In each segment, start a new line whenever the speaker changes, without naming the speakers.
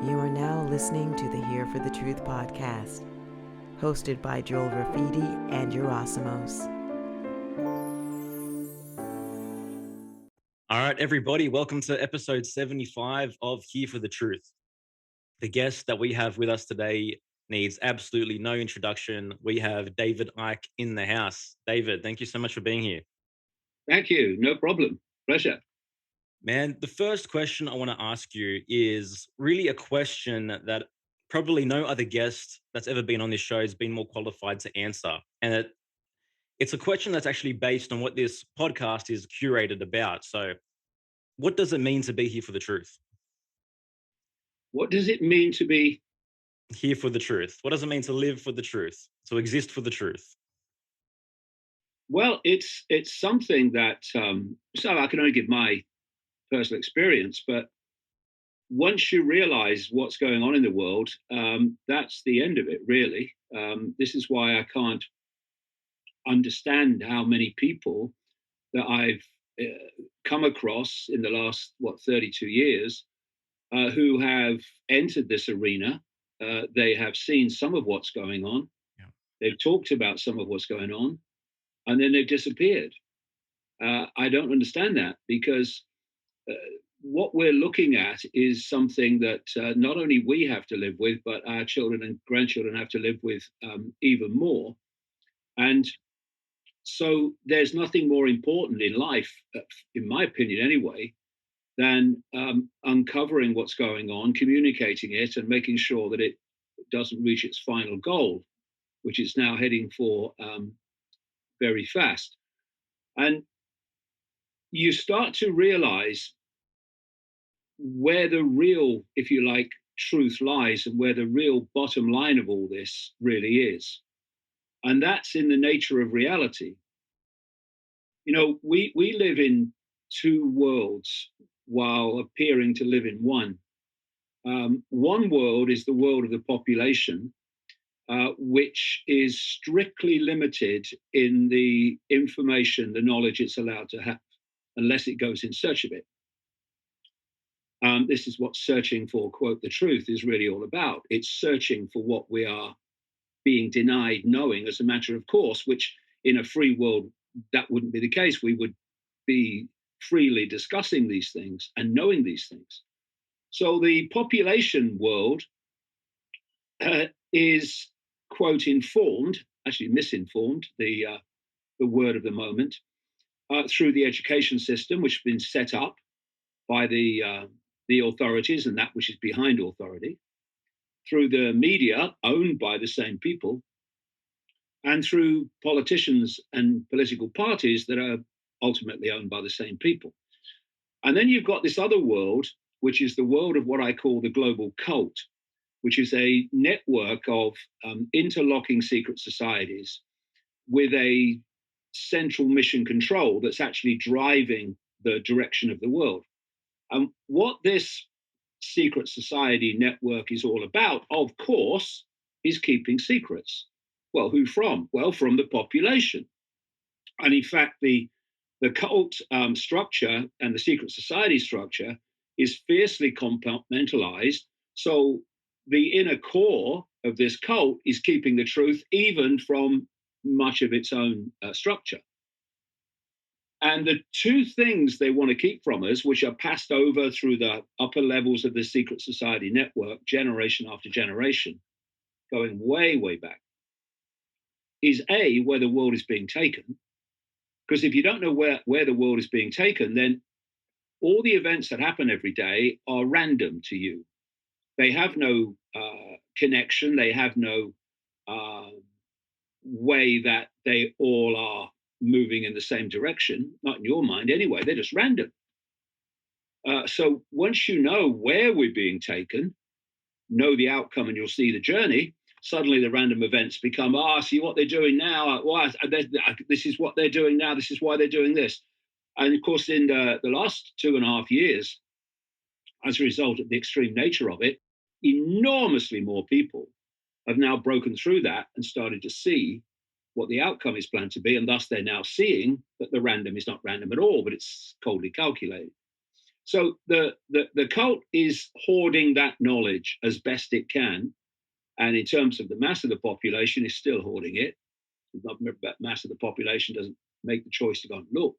You are now listening to the Here for the Truth podcast, hosted by Joel Rafidi and Yerasimos.
All right, everybody, welcome to episode 75 of Here for the Truth. The guest that we have with us today needs absolutely no introduction. We have David Icke in the house. David, thank you so much for being here.
Thank you. No problem. Pleasure.
Man, the first question I want to ask you is really a question that probably no other guest that's ever been on this show has been more qualified to answer. And it's a question that's actually based on what this podcast is curated about. So, what does it mean to be here for the truth?
What does it mean to be
Here for the truth? What does it mean to live for the truth? To exist for the truth?
well? It's something that so I can only give my personal experience, but once you realize what's going on in the world, that's the end of it, really. This is why I can't understand how many people that I've come across in the last 32 years who have entered this arena. They have seen some of what's going on.
Yeah.
They've talked about some of what's going on, and then they've disappeared. I don't understand that because uh, what we're looking at is something that not only we have to live with, but our children and grandchildren have to live with even more. And so there's nothing more important in life, in my opinion anyway, than uncovering what's going on, communicating it, and making sure that it doesn't reach its final goal, which it's now heading for very fast. And you start to realize where the real, if you like, truth lies and where the real bottom line of all this really is. And that's in the nature of reality. You know, we live in two worlds while appearing to live in one. One world is the world of the population, which is strictly limited in the information, the knowledge it's allowed to have, unless it goes in search of it. This is what searching for, quote, the truth is really all about. It's searching for what we are being denied knowing as a matter of course, which in a free world, that wouldn't be the case. We would be freely discussing these things and knowing these things. So the population world is, quote, informed, actually misinformed, the word of the moment, through the education system, which has been set up by the authorities and that which is behind authority, through the media owned by the same people, and through politicians and political parties that are ultimately owned by the same people. And then you've got this other world, which is the world of what I call the global cult, which is a network of interlocking secret societies with a central mission control that's actually driving the direction of the world. And what this secret society network is all about, of course, is keeping secrets. Well, who from? Well, from the population. And in fact, the cult structure and the secret society structure is fiercely compartmentalized. So the inner core of this cult is keeping the truth even from much of its own structure. And the two things they want to keep from us, which are passed over through the upper levels of the secret society network, generation after generation, going way, way back, is A, where the world is being taken. Because if you don't know where the world is being taken, then all the events that happen every day are random to you. They have no connection. They have no way that they all are moving in the same direction, not in your mind anyway, they're just random. So once you know where we're being taken, know the outcome, and you'll see the journey, suddenly the random events become, see what they're doing now. This is what they're doing now. This is why they're doing this. And of course, in the last 2.5 years, as a result of the extreme nature of it, enormously more people have now broken through that and started to see what the outcome is planned to be. And thus they're now seeing that the random is not random at all, but it's coldly calculated. So the cult is hoarding that knowledge as best it can. And in terms of the mass of the population, is still hoarding it. The mass of the population doesn't make the choice to go and look.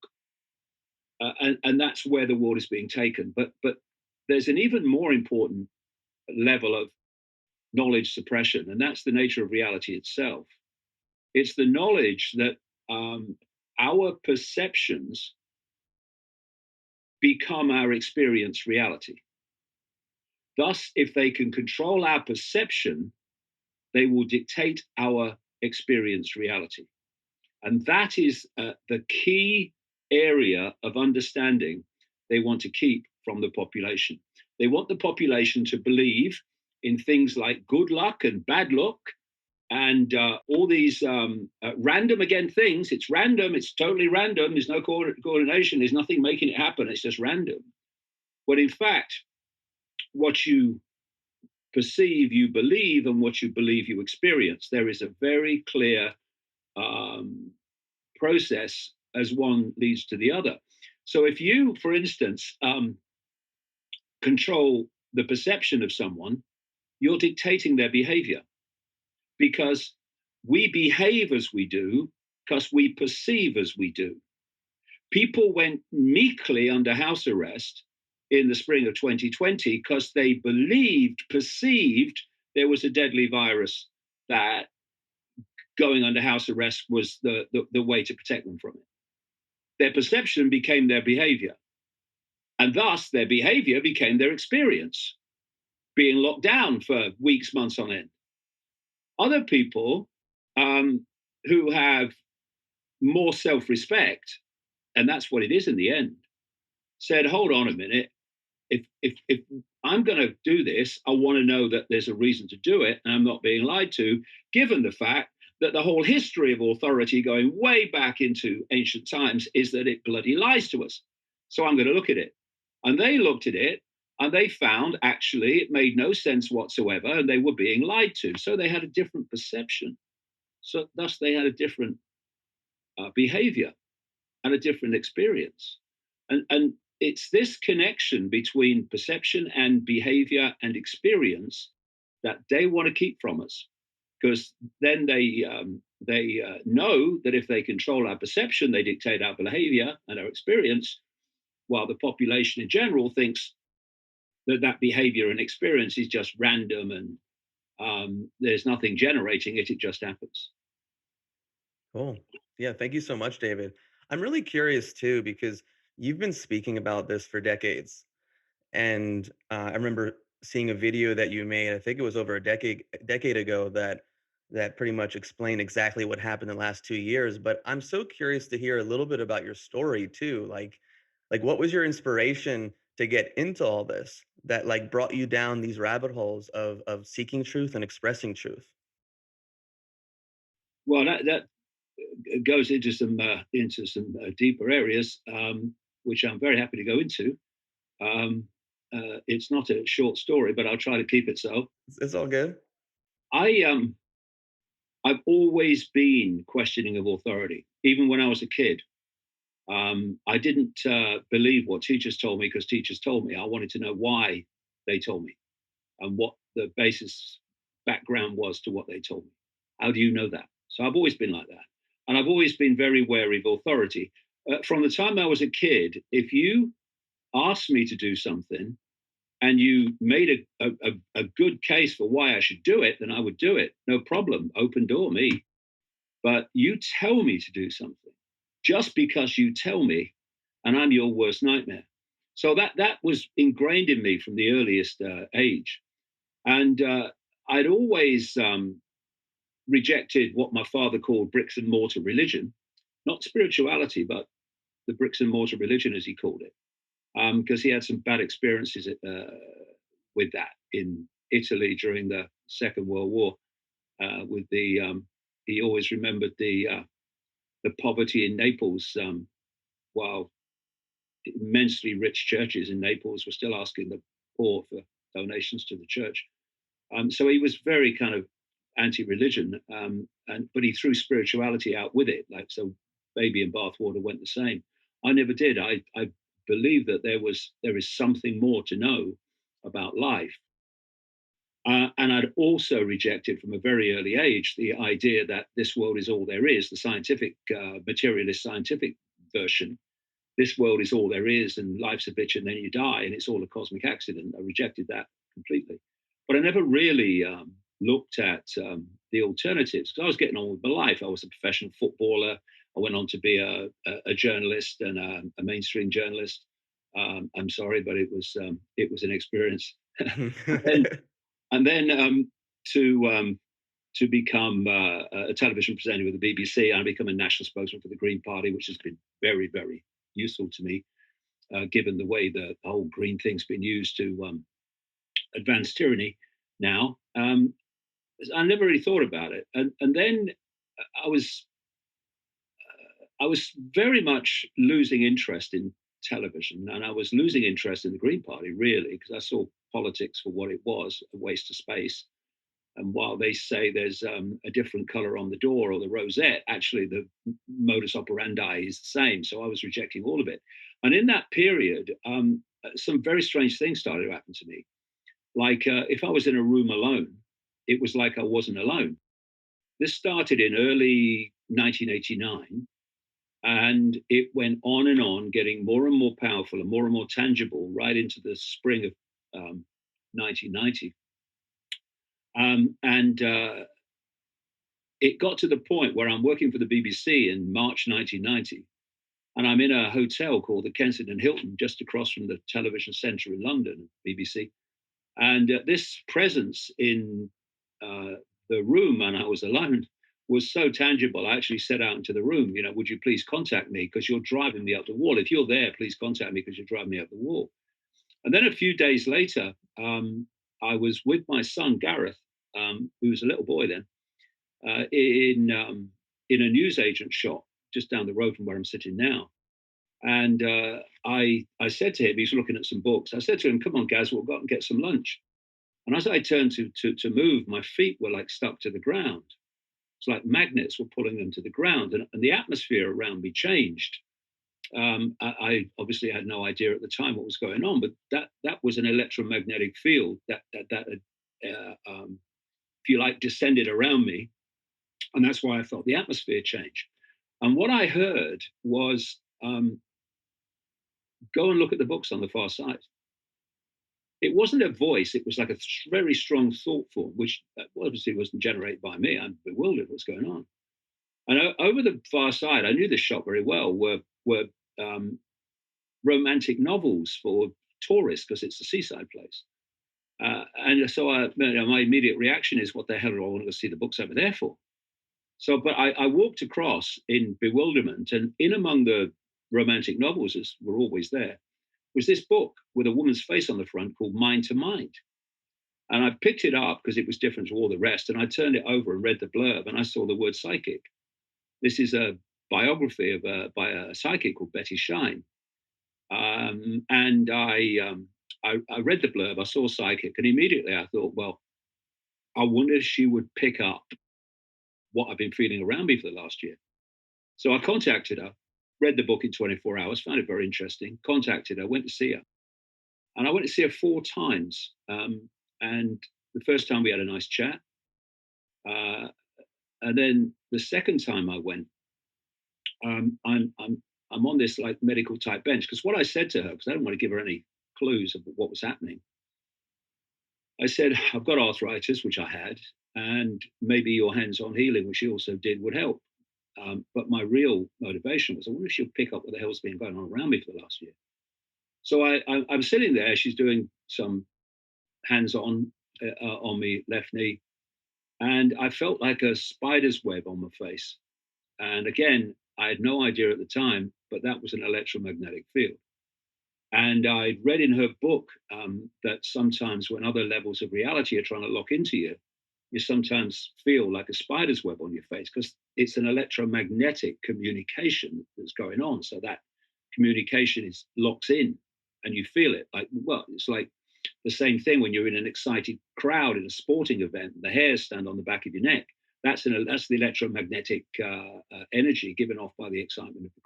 And that's where the world is being taken. But there's an even more important level of knowledge suppression, and that's the nature of reality itself. It's the knowledge that our perceptions become our experience reality. Thus, if they can control our perception, they will dictate our experience reality. And that is the key area of understanding they want to keep from the population. They want the population to believe in things like good luck and bad luck and all these random, again, things. It's random, it's totally random. There's no coordination, there's nothing making it happen. It's just random. But in fact, what you perceive, you believe, and what you believe, you experience. There is a very clear process as one leads to the other. So if you, for instance, control the perception of someone, you're dictating their behavior, because we behave as we do because we perceive as we do. People went meekly under house arrest in the spring of 2020 because they perceived there was a deadly virus, that going under house arrest was the way to protect them from it. Their perception became their behavior. And thus their behavior became their experience, being locked down for weeks, months on end. Other people who have more self-respect, and that's what it is in the end, said, hold on a minute, if I'm going to do this, I want to know that there's a reason to do it, and I'm not being lied to, given the fact that the whole history of authority going way back into ancient times is that it bloody lies to us. So I'm going to look at it. And they looked at it and they found actually it made no sense whatsoever, and they were being lied to. So they had a different perception. So thus they had a different behavior and a different experience. And it's this connection between perception and behavior and experience that they want to keep from us, because then they know that if they control our perception, they dictate our behavior and our experience, while the population in general thinks that behavior and experience is just random and there's nothing generating it, it just happens.
Cool. Yeah, thank you so much, David. I'm really curious too, because you've been speaking about this for decades. And I remember seeing a video that you made, I think it was over a decade ago, that pretty much explained exactly what happened in the last 2 years. But I'm so curious to hear a little bit about your story too. Like what was your inspiration to get into all this that like brought you down these rabbit holes of seeking truth and expressing truth?
Well, that goes into some deeper areas, which I'm very happy to go into. Um, it's not a short story, but I'll try to keep it so.
It's all good.
I I've always been questioning of authority, even when I was a kid. I didn't believe what teachers told me because teachers told me. I wanted to know why they told me and what the basis background was to what they told me. How do you know that? So I've always been like that. And I've always been very wary of authority. From the time I was a kid, if you asked me to do something and you made a good case for why I should do it, then I would do it. No problem. Open door, me. But you tell me to do something just because you tell me, and I'm your worst nightmare. So that was ingrained in me from the earliest age. And I'd always rejected what my father called bricks and mortar religion, not spirituality, but the bricks and mortar religion, as he called it, because he had some bad experiences with that in Italy during the Second World War. With he always remembered the poverty in Naples, while immensely rich churches in Naples were still asking the poor for donations to the church. So he was very kind of anti-religion, but he threw spirituality out with it. Like, so, baby and bathwater went the same. I never did. I believed that there is something more to know about life. And I'd also rejected from a very early age the idea that this world is all there is, the scientific, materialist scientific version. This world is all there is, and life's a bitch, and then you die, and it's all a cosmic accident. I rejected that completely. But I never really looked at the alternatives, because I was getting on with my life. I was a professional footballer. I went on to be a journalist and a mainstream journalist. I'm sorry, but it was an experience. and then to become a television presenter with the BBC, and I become a national spokesman for the Green Party, which has been very, very useful to me, given the way the whole green thing's been used to advance tyranny now. I never really thought about it. And then I was very much losing interest in television, and I was losing interest in the Green Party, really, because I saw politics for what it was, a waste of space. And while they say there's a different color on the door or the rosette, actually the modus operandi is the same. So I was rejecting all of it. And in that period, some very strange things started to happen to me. Like if I was in a room alone, it was like I wasn't alone. This started in early 1989, and it went on, getting more and more powerful and more tangible right into the spring of 1990. And it got to the point where I'm working for the BBC in March 1990, and I'm in a hotel called the Kensington Hilton, just across from the television centre in London, BBC. And this presence in the room, and I was alone, was so tangible. I actually said out into the room, would you please contact me, because you're driving me up the wall. If you're there, please contact me, because you're driving me up the wall. And then a few days later, I was with my son, Gareth, who was a little boy then, in a newsagent shop just down the road from where I'm sitting now. And I said to him, he's looking at some books. I said to him, come on, Gaz, we'll go out and get some lunch. And as I turned to move, my feet were like stuck to the ground. It's like magnets were pulling them to the ground, and the atmosphere around me changed. I obviously had no idea at the time what was going on, but that was an electromagnetic field that if you like, descended around me, and that's why I felt the atmosphere change. And what I heard was, go and look at the books on the far side. It wasn't a voice, it was like a very strong thought form, which obviously wasn't generated by me. I'm bewildered what's going on. And over the far side, I knew this shop very well, were romantic novels for tourists, because it's a seaside place. And so my immediate reaction is, what the hell do I want to go see the books over there for? So, but I walked across in bewilderment, and in among the romantic novels, as were always there, was this book with a woman's face on the front called Mind to Mind. And I picked it up because it was different to all the rest. And I turned it over and read the blurb, and I saw the word psychic. This is a biography by a psychic called Betty Shine. And I read the blurb, I saw psychic, and immediately I thought, well, I wonder if she would pick up what I've been feeling around me for the last year. So I contacted her, read the book in 24 hours, found it very interesting, contacted her, went to see her. And I went to see her 4 times. And the first time we had a nice chat. And then the second time I went, I'm on this like medical type bench, because what I said to her, because I didn't want to give her any clues of what was happening, I said, I've got arthritis, which I had, and maybe your hands-on healing, which she also did, would help. But my real motivation was, I wonder if she'll pick up what the hell's been going on around me for the last year. So I'm sitting there, she's doing some hands-on on me left knee, and I felt like a spider's web on my face. And again, I had no idea at the time, but that was an electromagnetic field. And I read in her book that sometimes when other levels of reality are trying to lock into you, you sometimes feel like a spider's web on your face, because it's an electromagnetic communication that's going on. So that communication locks in, and you feel it. Like, well, it's like the same thing when you're in an excited crowd in a sporting event, the hairs stand on the back of your neck. That's the electromagnetic energy given off by the excitement of the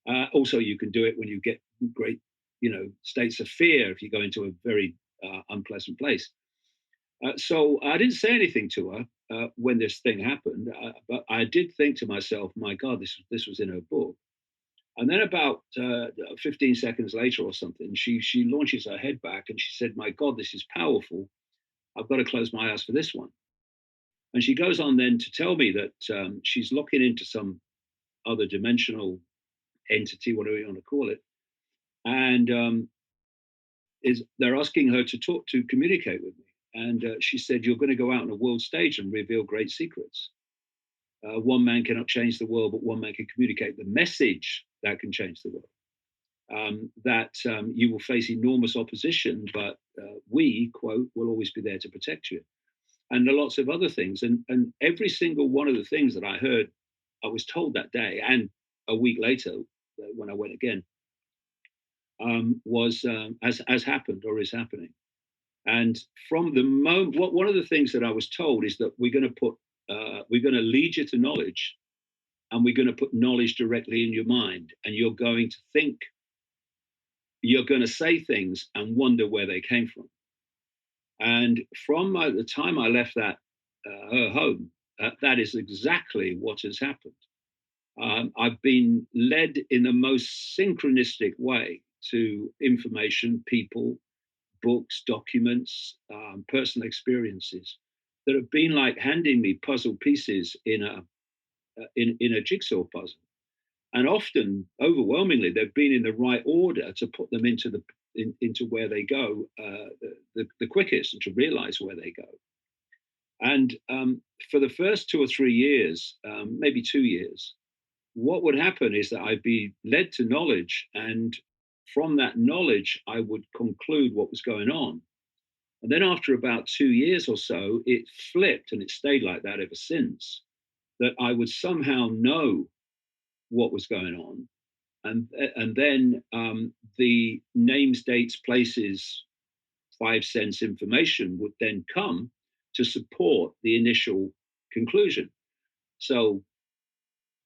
crowd. Also, you can do it when you get great, states of fear if you go into a very unpleasant place. So I didn't say anything to her when this thing happened, but I did think to myself, "My God, this was in her book." And then about 15 seconds later or something, she launches her head back and she said, "My God, this is powerful. I've got to close my eyes for this one." And she goes on then to tell me that she's looking into some other dimensional entity, whatever you want to call it, and is they're asking her to talk to communicate with me. And she said, "You're going to go out on a world stage and reveal great secrets. One man cannot change the world, but one man can communicate the message that can change the world. That you will face enormous opposition, but we, quote, will always be there to protect you." And there are lots of other things. And every single one of the things that I heard, I was told that day and a week later when I went again, was as happened or is happening. And from the moment, one of the things that I was told is that we're going to lead you to knowledge, and we're going to put knowledge directly in your mind, and you're going to think, you're going to say things and wonder where they came from. And from the time I left her home, that is exactly what has happened. I've been led in the most synchronistic way to information, people, books, documents, personal experiences that have been like handing me puzzle pieces in a jigsaw puzzle. And often, overwhelmingly, they've been in the right order to put them into where they go the quickest and to realize where they go. And for the first 2 or 3 years, maybe 2 years, what would happen is that I'd be led to knowledge, and from that knowledge, I would conclude what was going on. And then after about 2 years or so, it flipped, and it stayed like that ever since, that I would somehow know what was going on. And then the names, dates, places, 5 sense information would then come to support the initial conclusion. So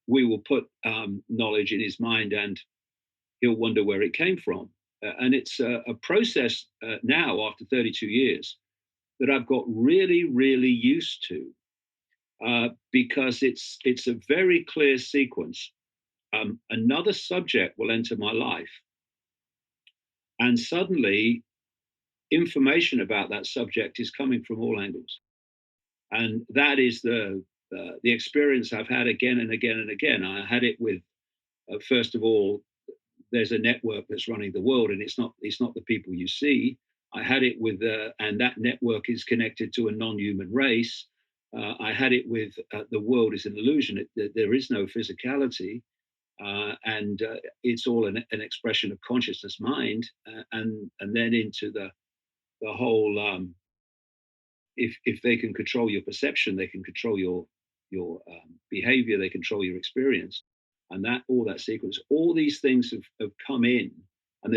we will put knowledge in his mind, and he'll wonder where it came from. And it's a process now, after 32 years, that I've got really, really used to, because it's a very clear sequence. Another subject will enter my life, and suddenly information about that subject is coming from all angles. And that is the experience I've had again and again and again. I had it with, first of all, there's a network that's running the world, and it's not the people you see. I had it with, and that network is connected to a non-human race. I had it with the world is an illusion. There is no physicality, and it's all an expression of consciousness, mind, and then into the whole. If they can control your perception, they can control your behavior, they control your experience, and that all that sequence, all these things have come in. And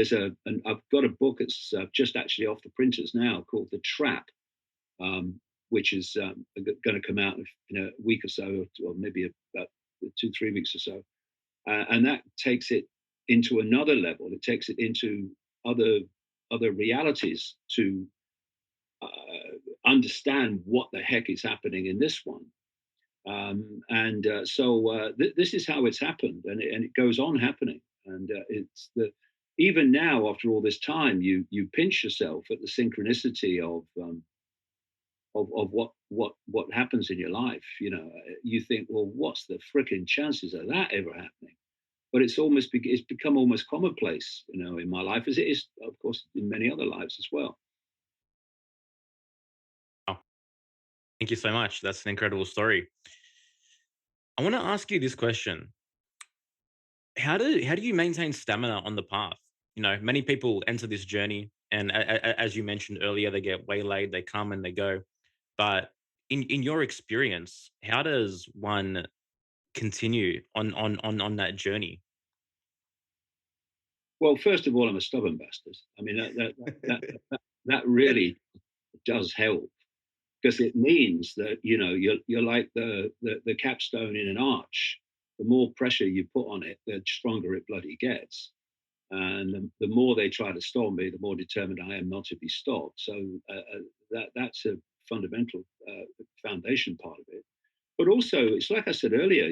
I've got a book that's just actually off the printers now called The Trap, which is going to come out in a week or so, or maybe about 2-3 weeks or so, and that takes it into another level. It takes it into other realities to understand what the heck is happening in this one. So this is how it's happened, and it goes on happening. And it's even now, after all this time, you pinch yourself at the synchronicity of what happens in your life. You think, well, what's the frickin' chances of that ever happening? But it's become almost commonplace, in my life, as it is, of course, in many other lives as well.
Oh, thank you so much. That's an incredible story. I want to ask you this question. How do you maintain stamina on the path? Many people enter this journey, and as you mentioned earlier, they get waylaid, they come and they go. But in your experience, how does one continue on that journey?
Well, first of all, I'm a stubborn bastard. I mean, that really does help, because it means that you're like the capstone in an arch. The more pressure you put on it, the stronger it bloody gets. And the more they try to stop me, the more determined I am not to be stopped. So that's a fundamental foundation part of it. But also, it's like I said earlier,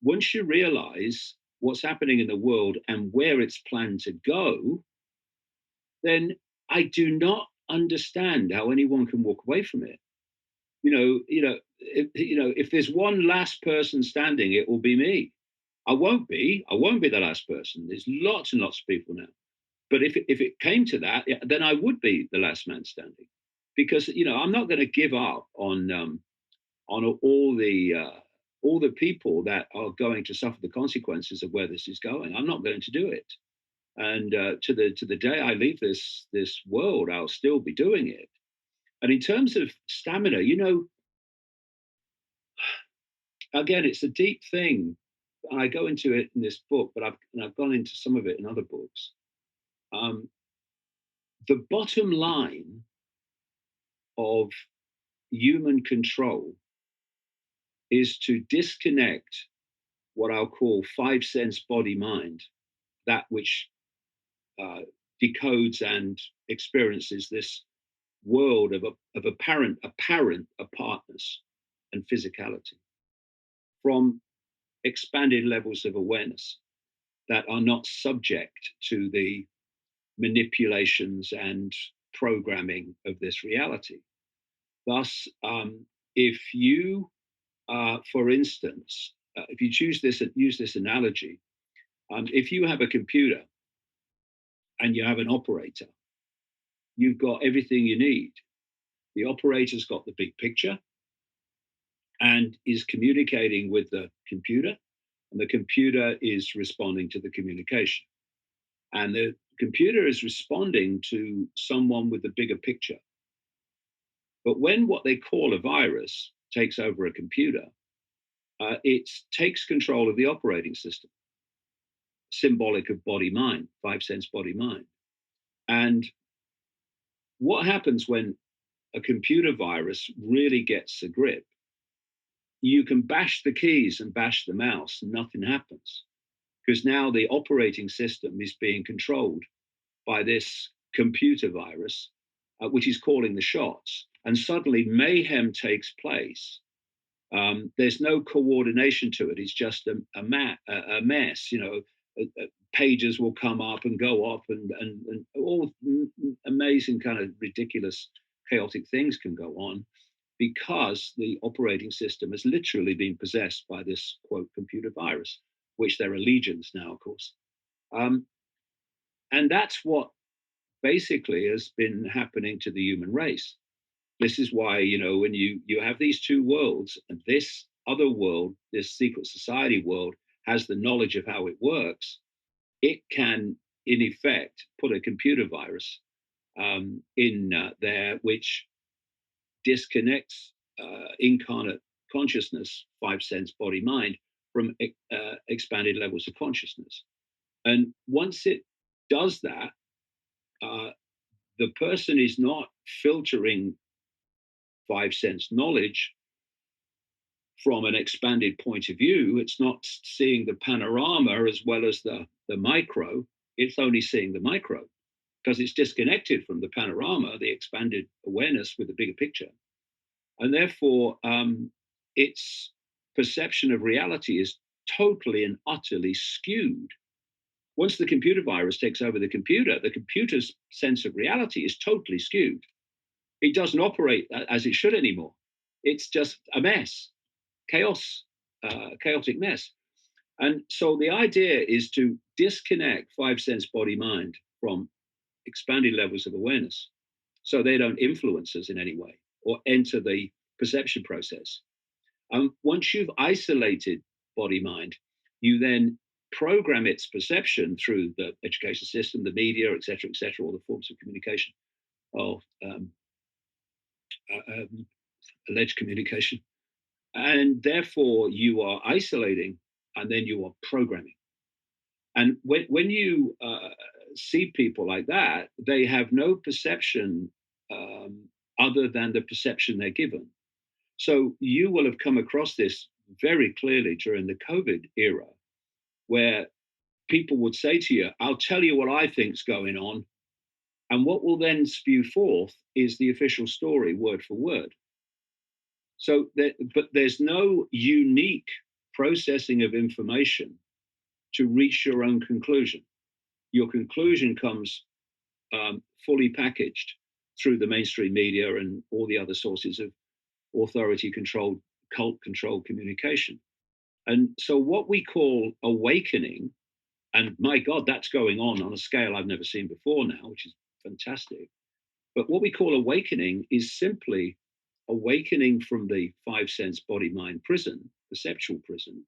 once you realize what's happening in the world and where it's planned to go, then I do not understand how anyone can walk away from it. If there's one last person standing, it will be me. I won't be. I won't be the last person. There's lots and lots of people now. But if it came to that, then I would be the last man standing, because I'm not going to give up on all the people that are going to suffer the consequences of where this is going. I'm not going to do it. And to the day I leave this world, I'll still be doing it. And in terms of stamina, again, it's a deep thing. I go into it in this book, but I've gone into some of it in other books. The bottom line of human control is to disconnect what I'll call five sense body mind, that which decodes and experiences this world of apparent apartness and physicality, from expanded levels of awareness that are not subject to the manipulations and programming of this reality. Thus, if you, for instance, if you use this analogy, if you have a computer and you have an operator, you've got everything you need. The operator's got the big picture and is communicating with the computer, and the computer is responding to the communication. And the computer is responding to someone with the bigger picture. But when what they call a virus takes over a computer, it takes control of the operating system, symbolic of body mind, five sense body mind. And what happens when a computer virus really gets a grip? You can bash the keys and bash the mouse, and nothing happens, because now the operating system is being controlled by this computer virus, which is calling the shots. And suddenly mayhem takes place. There's no coordination to it. It's just a mess. Pages will come up and go off, and all amazing kind of ridiculous, chaotic things can go on, because the operating system has literally been possessed by this quote computer virus, which there are legions now, of course. And that's what basically has been happening to the human race. This is why, when you have these two worlds, and this other world, this secret society world, has the knowledge of how it works, it can, in effect, put a computer virus in there, which disconnects incarnate consciousness, five sense body mind, from expanded levels of consciousness. And once it does that, the person is not filtering five sense knowledge from an expanded point of view. It's not seeing the panorama as well as the micro. It's only seeing the micro, because it's disconnected from the panorama, the expanded awareness with the bigger picture. And therefore, its perception of reality is totally and utterly skewed. Once the computer virus takes over the computer's sense of reality is totally skewed. It doesn't operate as it should anymore. It's just a mess, chaos, chaotic mess. And so the idea is to disconnect five sense body mind from expanded levels of awareness, so they don't influence us in any way or enter the perception process. Once you've isolated body mind, you then program its perception through the education system, the media, et cetera, all the forms of communication, of alleged communication. And therefore you are isolating, and then you are programming. And when you see people like that, they have no perception other than the perception they're given. So you will have come across this very clearly during the COVID era, where people would say to you, I'll tell you what I think's going on. And what will then spew forth is the official story, word for word. But there's no unique processing of information to reach your own conclusion. Your conclusion comes fully packaged through the mainstream media and all the other sources of authority controlled, cult controlled communication. And so, what we call awakening, and my God, that's going on a scale I've never seen before now, which is fantastic. But what we call awakening is simply awakening from the five sense body mind prison, perceptual prison,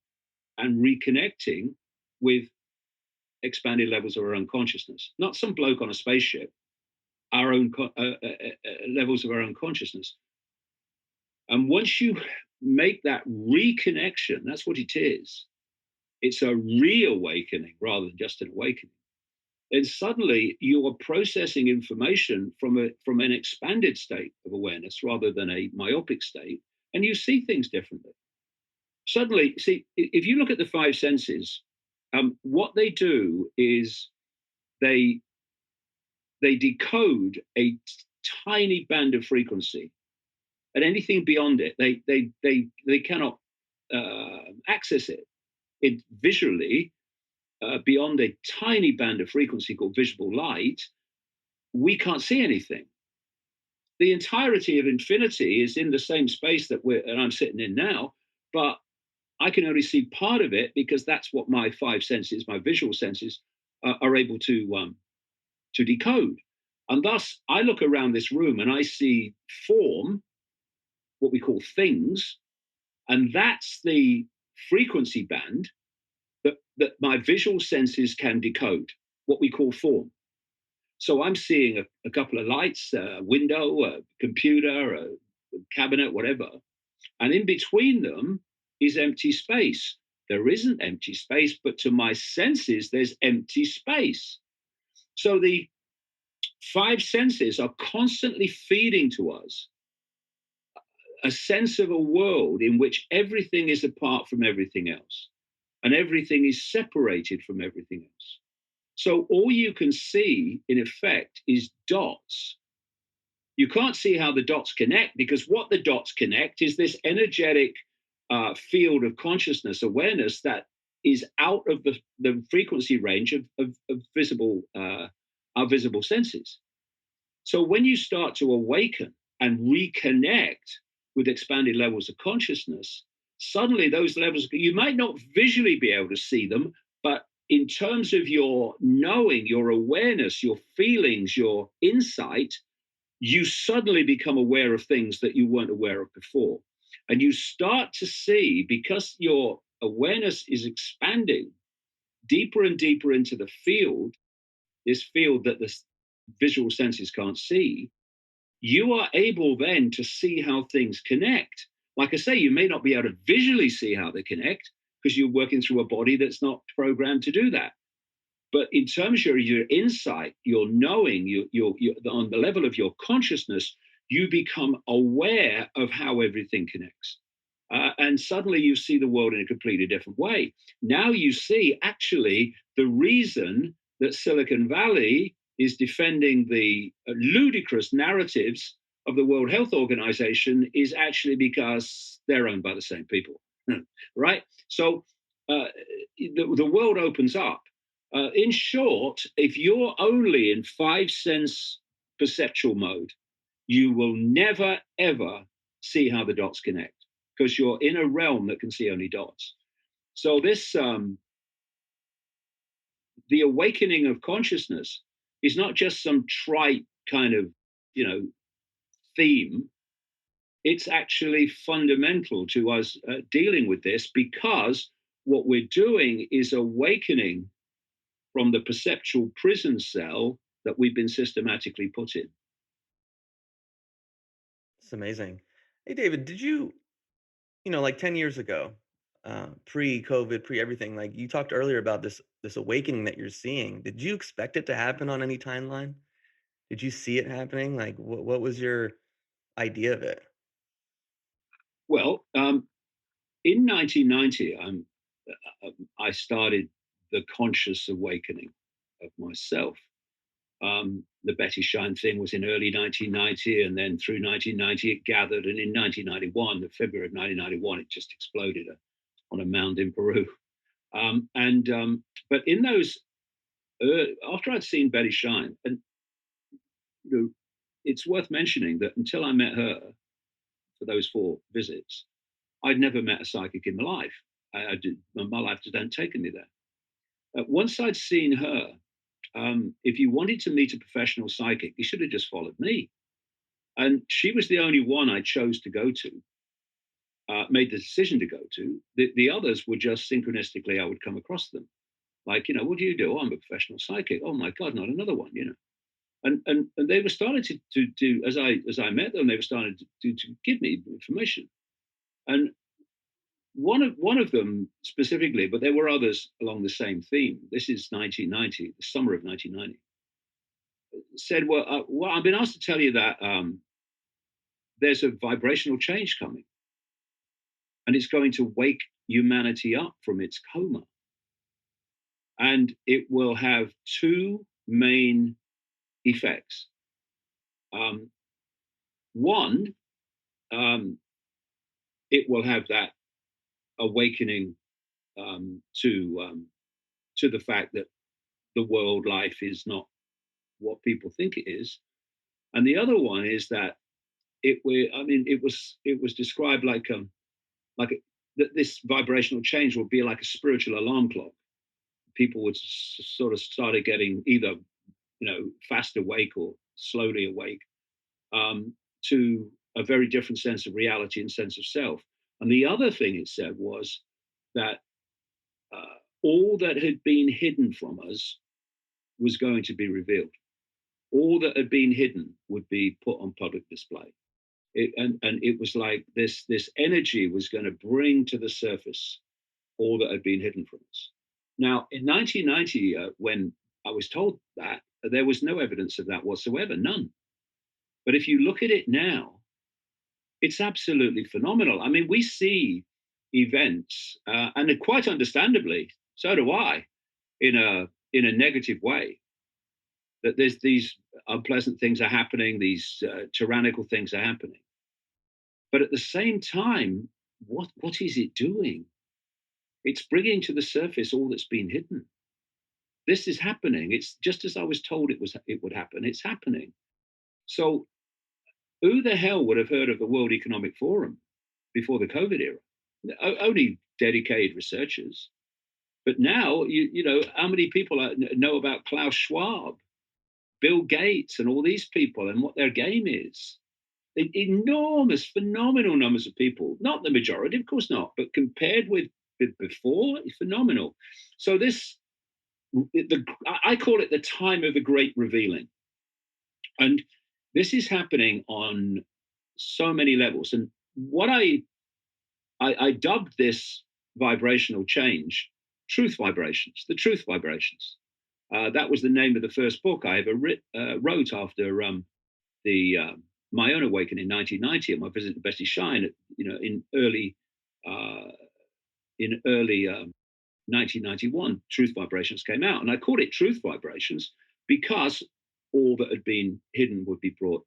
and reconnecting with expanded levels of our own consciousness. Not some bloke on a spaceship, our own levels of our own consciousness. And once you make that reconnection, that's what it is. It's a reawakening rather than just an awakening. Then suddenly you are processing information from an expanded state of awareness rather than a myopic state, and you see things differently. Suddenly, see, if you look at the five senses, what they do is they decode a tiny band of frequency, and anything beyond it, they cannot access it visually. Beyond a tiny band of frequency called visible light, we can't see anything. The entirety of infinity is in the same space that I'm sitting in now, but I can only see part of it because that's what my five senses, my visual senses, are able to decode. And thus, I look around this room and I see form, what we call things, and that's the frequency band that my visual senses can decode, what we call form. So I'm seeing a couple of lights, a window, a computer, a cabinet, whatever. And in between them is empty space. There isn't empty space, but to my senses, there's empty space. So the five senses are constantly feeding to us a sense of a world in which everything is apart from everything else and everything is separated from everything else. So all you can see, in effect, is dots. You can't see how the dots connect because what the dots connect is this energetic field of consciousness, awareness that is out of the frequency range of visible, our visible senses. So when you start to awaken and reconnect with expanded levels of consciousness, suddenly those levels, you might not visually be able to see them, but in terms of your knowing, your awareness, your feelings, your insight, you suddenly become aware of things that you weren't aware of before. And you start to see, because your awareness is expanding deeper and deeper into the field, this field that the visual senses can't see, you are able then to see how things connect. Like I say, you may not be able to visually see how they connect because you're working through a body that's not programmed to do that. But in terms of your insight, your knowing, on the level of your consciousness, you become aware of how everything connects. And suddenly you see the world in a completely different way. Now you see actually the reason that Silicon Valley is defending the ludicrous narratives of the World Health Organization is actually because they're owned by the same people, right? So the world opens up. In short, if you're only in five sense perceptual mode, you will never, ever see how the dots connect because you're in a realm that can see only dots. So this, the awakening of consciousness is not just some trite kind of, theme. It's actually fundamental to us dealing with this because what we're doing is awakening from the perceptual prison cell that we've been systematically put in.
It's amazing. Hey, David, did you, like 10 years ago, pre-COVID, pre-everything, like you talked earlier about this awakening that you're seeing. Did you expect it to happen on any timeline? Did you see it happening? Like, what was your idea of it?
Well, in 1990, I started the conscious awakening of myself. The Betty Shine thing was in early 1990, and then through 1990 it gathered, and in 1991, the February of 1991, it just exploded on a mound in Peru. But in those, after I'd seen Betty Shine, and you know, it's worth mentioning that until I met her for those 4 visits, I'd never met a psychic in my life. My life just hadn't taken me there. Once I'd seen her, if you wanted to meet a professional psychic, you should have just followed me. And she was the only one I chose to go to, made the decision to go to. The others were just synchronistically, I would come across them. Like, what do you do? Oh, I'm a professional psychic. Oh my God, not another one, And they were starting to do, as I met them, they were starting to give me information. And one of them specifically, but there were others along the same theme. This is 1990, the summer of 1990. Said, well, I've been asked to tell you that there's a vibrational change coming, and it's going to wake humanity up from its coma. And it will have 2 main effects. One, it will have that awakening to the fact that the world life is not what people think it is, and the other one is that it was described like that this vibrational change will be like a spiritual alarm clock. People would sort of started getting either fast awake or slowly awake to a very different sense of reality and sense of self. And the other thing it said was that all that had been hidden from us was going to be revealed. All that had been hidden would be put on public display. And it was like this energy was going to bring to the surface all that had been hidden from us. Now, in 1990, when I was told that, there was no evidence of that whatsoever, none. But if you look at it now, it's absolutely phenomenal. I mean, we see events, and quite understandably, so do I, in a negative way. That there's these unpleasant things are happening, these tyrannical things are happening. But at the same time, what is it doing? It's bringing to the surface all that's been hidden. This is happening. It's just as I was told it would happen. It's happening. So who the hell would have heard of the World Economic Forum before the COVID era? Only dedicated researchers. But now, how many people know about Klaus Schwab, Bill Gates, and all these people and what their game is? Enormous, phenomenal numbers of people. Not the majority, of course not, but compared with before, it's phenomenal. So I call it the time of the great revealing. And this is happening on so many levels. And what I dubbed this vibrational change, truth vibrations, the truth vibrations. That was the name of the first book I ever wrote after my own awakening in 1990 and my visit to Betty Shine, in early 1991, Truth Vibrations came out. And I called it Truth Vibrations because all that had been hidden would be brought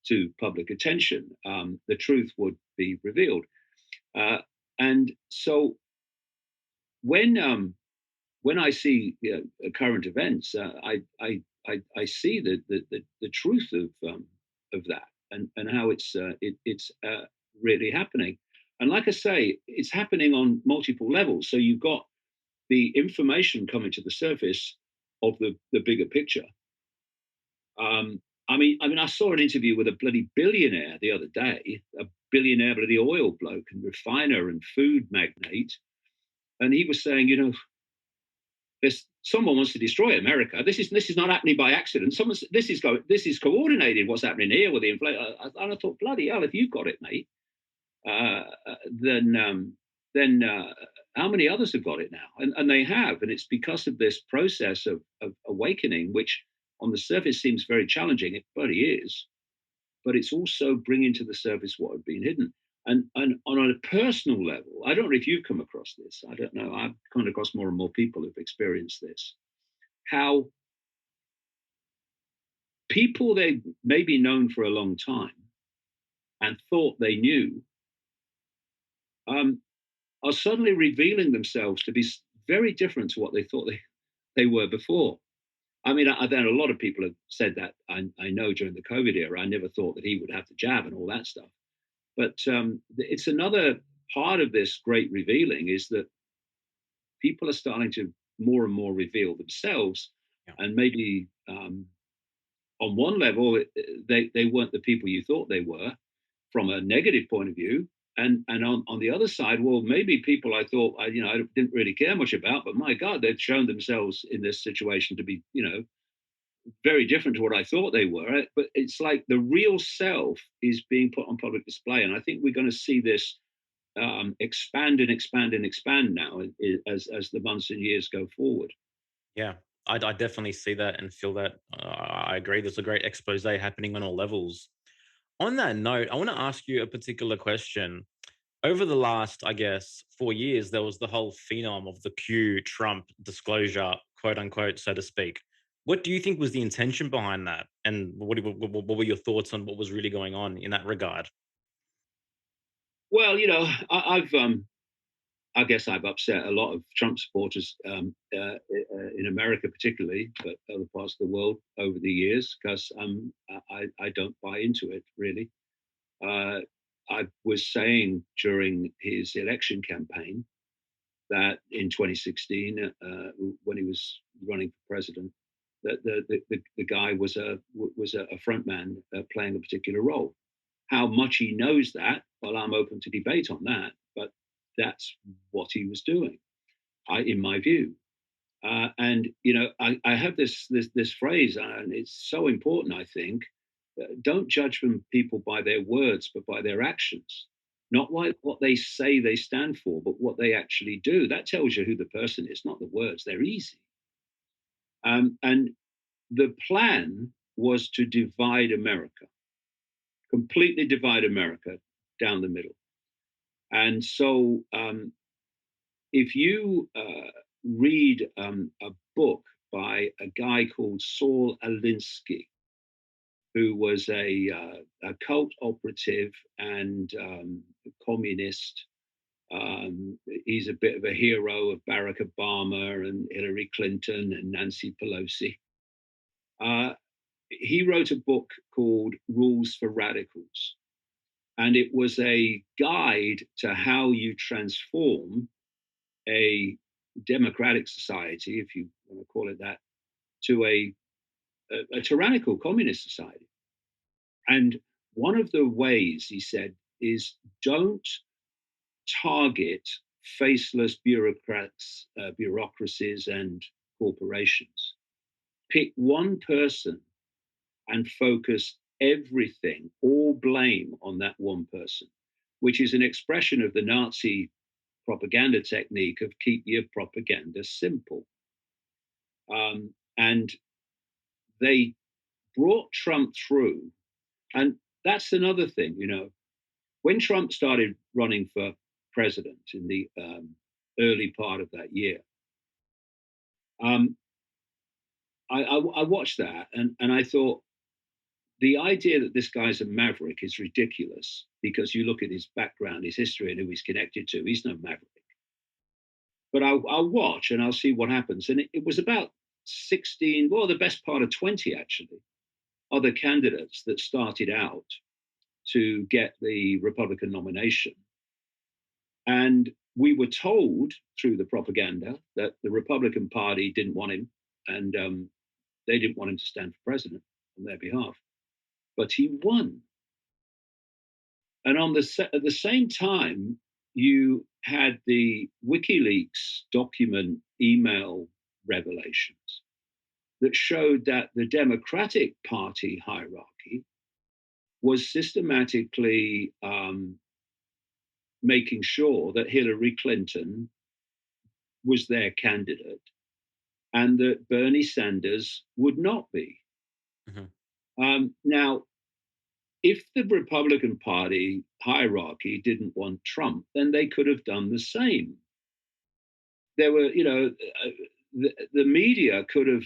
to public attention. The truth would be revealed. And so when I see current events, I see the truth of that and how it's really happening. And like I say, it's happening on multiple levels. So you've got the information coming to the surface of the bigger picture. I saw an interview with a bloody billionaire the other day, a billionaire bloody oil bloke and refiner and food magnate. And he was saying, someone wants to destroy America. This is not happening by accident. This is coordinated. What's happening here with the inflation? And I thought, bloody hell, if you've got it, mate, then how many others have got it now? And they have, and it's because of this process of awakening, which on the surface seems very challenging. It bloody is, but it's also bringing to the surface what had been hidden. And on a personal level, I don't know if you've come across this. I don't know. I've come across more and more people who've experienced this. How people they may be known for a long time and thought they knew um, are suddenly revealing themselves to be very different to what they thought they were before. I mean, then a lot of people have said that. I know during the COVID era, I never thought that he would have the jab and all that stuff. But it's another part of this great revealing is that people are starting to more and more reveal themselves,
Yeah.
and maybe on one level they weren't the people you thought they were from a negative point of view, and on the other side, well, maybe people I thought I didn't really care much about, but my God, they've shown themselves in this situation to be very different to what I thought they were. But it's like the real self is being put on public display, and I think we're going to see this expand and expand and expand now as the months and years go forward.
Yeah, I definitely see that and feel that. I agree. There's a great expose happening on all levels. On that note, I want to ask you a particular question. Over the last, I guess, 4 years, there was the whole phenom of the Q Trump disclosure, quote unquote, so to speak. What do you think was the intention behind that? And what were your thoughts on what was really going on in that regard?
Well, I guess I've upset a lot of Trump supporters in America, particularly, but other parts of the world over the years, because I don't buy into it really. Uh, I was saying during his election campaign that in 2016, when he was running for president, that the guy was a front man playing a particular role. How much he knows that, well, I'm open to debate on that, but that's what he was doing, in my view. And I have this phrase, and it's so important. I think, don't judge from people by their words, but by their actions. Not like what they say they stand for, but what they actually do. That tells you who the person is, not the words. They're easy. And the plan was to divide America, completely divide America down the middle. And so, if you read a book by a guy called Saul Alinsky, who was a cult operative and communist. He's a bit of a hero of Barack Obama and Hillary Clinton and Nancy Pelosi. Uh, he wrote a book called Rules for Radicals. And it was a guide to how you transform a democratic society, if you want to call it that, to a tyrannical communist society. And one of the ways, he said, is don't target faceless bureaucrats, bureaucracies, and corporations. Pick one person and focus everything, all blame on that one person, which is an expression of the Nazi propaganda technique of keep your propaganda simple. And they brought Trump through. And that's another thing, when Trump started running for president in the early part of that year, um, I watched that and I thought the idea that this guy's a maverick is ridiculous because you look at his background, his history, and who he's connected to. He's no maverick. But I'll watch and I'll see what happens. And it was about 16, well, the best part of 20 actually, other candidates that started out to get the Republican nomination. And we were told through the propaganda that the Republican Party didn't want him and they didn't want him to stand for president on their behalf. But he won. And at the same time, you had the WikiLeaks document email revelations that showed that the Democratic Party hierarchy was systematically making sure that Hillary Clinton was their candidate and that Bernie Sanders would not be.
Mhm.
Now, if the Republican Party hierarchy didn't want Trump, then they could have done the same. There were, the media could have,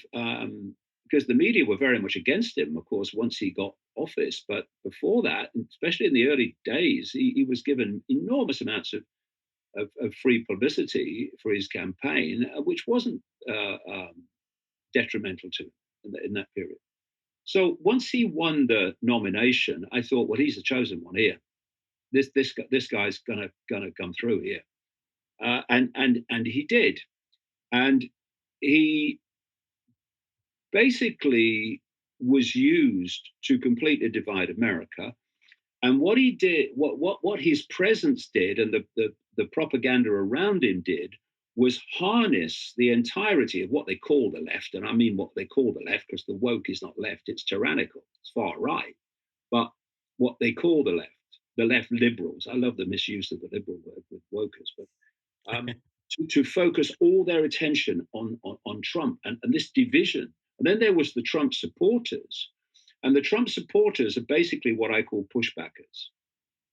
because the media were very much against him, of course, once he got office. But before that, especially in the early days, he was given enormous amounts of free publicity for his campaign, which wasn't detrimental to him in that period. So once he won the nomination, I thought, well, he's the chosen one here. This guy's gonna come through here, and he did, and he basically was used to completely divide America. And what he did, what his presence did, and the propaganda around him did, was harness the entirety of what they call the left. And I mean what they call the left, because the woke is not left, it's tyrannical, it's far right. But what they call the left liberals, I love the misuse of the liberal word with wokers, but to focus all their attention on Trump and this division. And then there was the Trump supporters. And the Trump supporters are basically what I call pushbackers.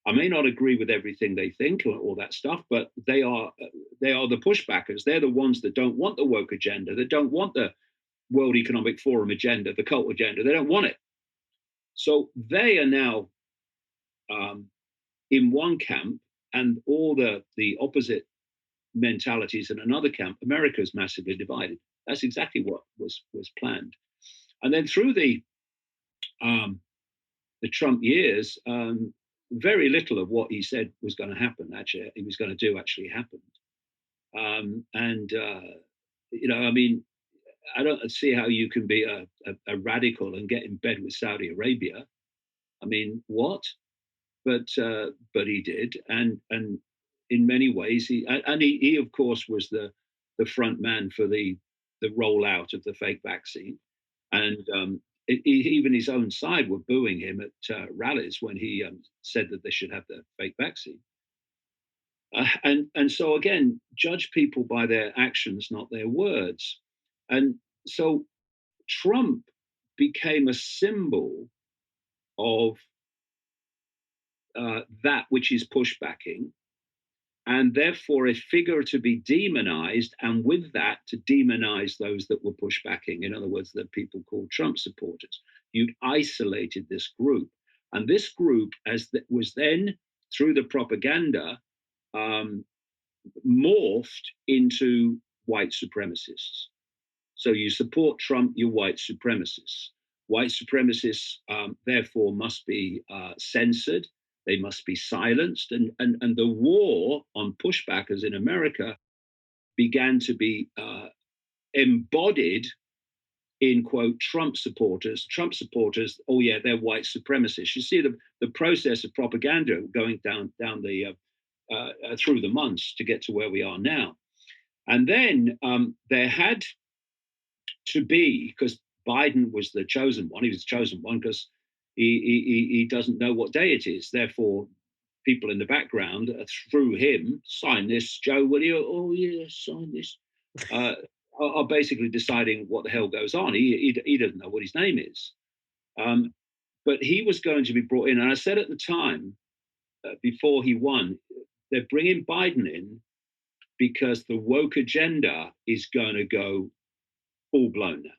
I may not agree with everything they think or all that stuff, but they are the pushbackers. They're the ones that don't want the woke agenda. They don't want the World Economic Forum agenda, the cult agenda. They don't want it. So they are now in one camp, and all the opposite mentalities in another camp. America is massively divided. That's exactly what was planned. And then through the Trump years, very little of what he said was going to happen. Actually, he was going to do actually happened. I mean, I don't see how you can be a radical and get in bed with Saudi Arabia. I mean, what? But he did, and in many ways, he of course was the front man for the rollout of the fake vaccine, and even his own side were booing him at rallies when he said that they should have the fake vaccine. And so again, judge people by their actions, not their words. And so Trump became a symbol of that which is pushbacking, and therefore a figure to be demonized, and with that to demonize those that were pushbacking. In other words, the people called Trump supporters. You'd isolated this group, and this group, was then through the propaganda, morphed into white supremacists. So you support Trump, you're white supremacists. White supremacists, therefore, must be censored. They must be silenced. And the war on pushbackers in America began to be embodied in, quote, Trump supporters. Trump supporters, oh yeah, they're white supremacists. You see the process of propaganda going down the through the months to get to where we are now. And then there had to be, because Biden was the chosen one, he was the chosen one because he doesn't know what day it is. Therefore, people in the background through him, sign this, Joe, will you? Oh, yeah, sign this. Are basically deciding what the hell goes on. He doesn't know what his name is. But he was going to be brought in. And I said at the time, before he won, they're bringing Biden in because the woke agenda is going to go full blown now.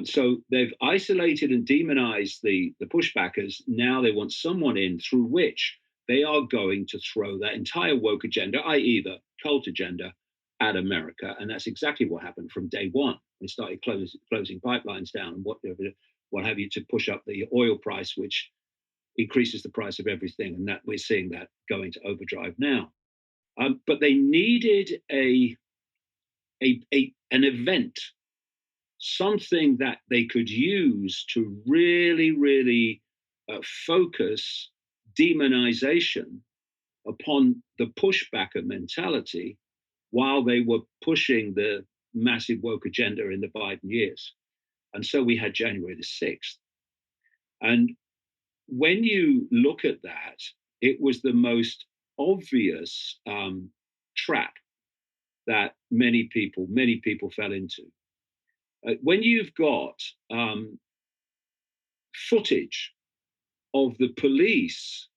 So they've isolated and demonized the pushbackers. Now they want someone in through which they are going to throw that entire woke agenda, i.e. the cult agenda, at America. And that's exactly what happened from day one. They started closing pipelines down and what have you, to push up the oil price, which increases the price of everything. And that we're seeing that going to overdrive now. But they needed an event, something that they could use to really, really focus demonization upon the pushbacker mentality while they were pushing the massive woke agenda in the Biden years. And so we had January the 6th. And when you look at that, it was the most obvious trap that many people fell into. When you've got footage of the police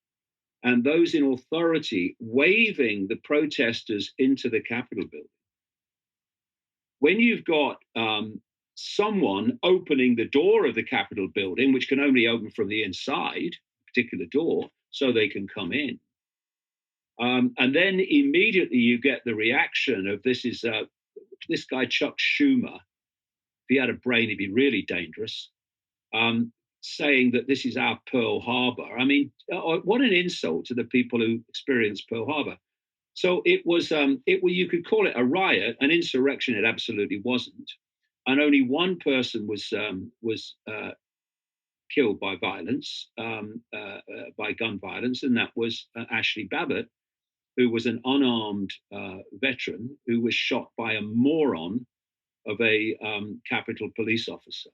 and those in authority waving the protesters into the Capitol building. When you've got someone opening the door of the Capitol building, which can only open from the inside, a particular door, so they can come in. And then immediately you get the reaction of this guy, Chuck Schumer. If he had a brain, he'd be really dangerous. Saying that this is our Pearl Harbor. I mean, what an insult to the people who experienced Pearl Harbor. So it was, you could call it a riot, an insurrection. It absolutely wasn't, and only one person was killed by violence, by gun violence, and that was Ashley Babbitt, who was an unarmed veteran who was shot by a moron of a Capitol police officer.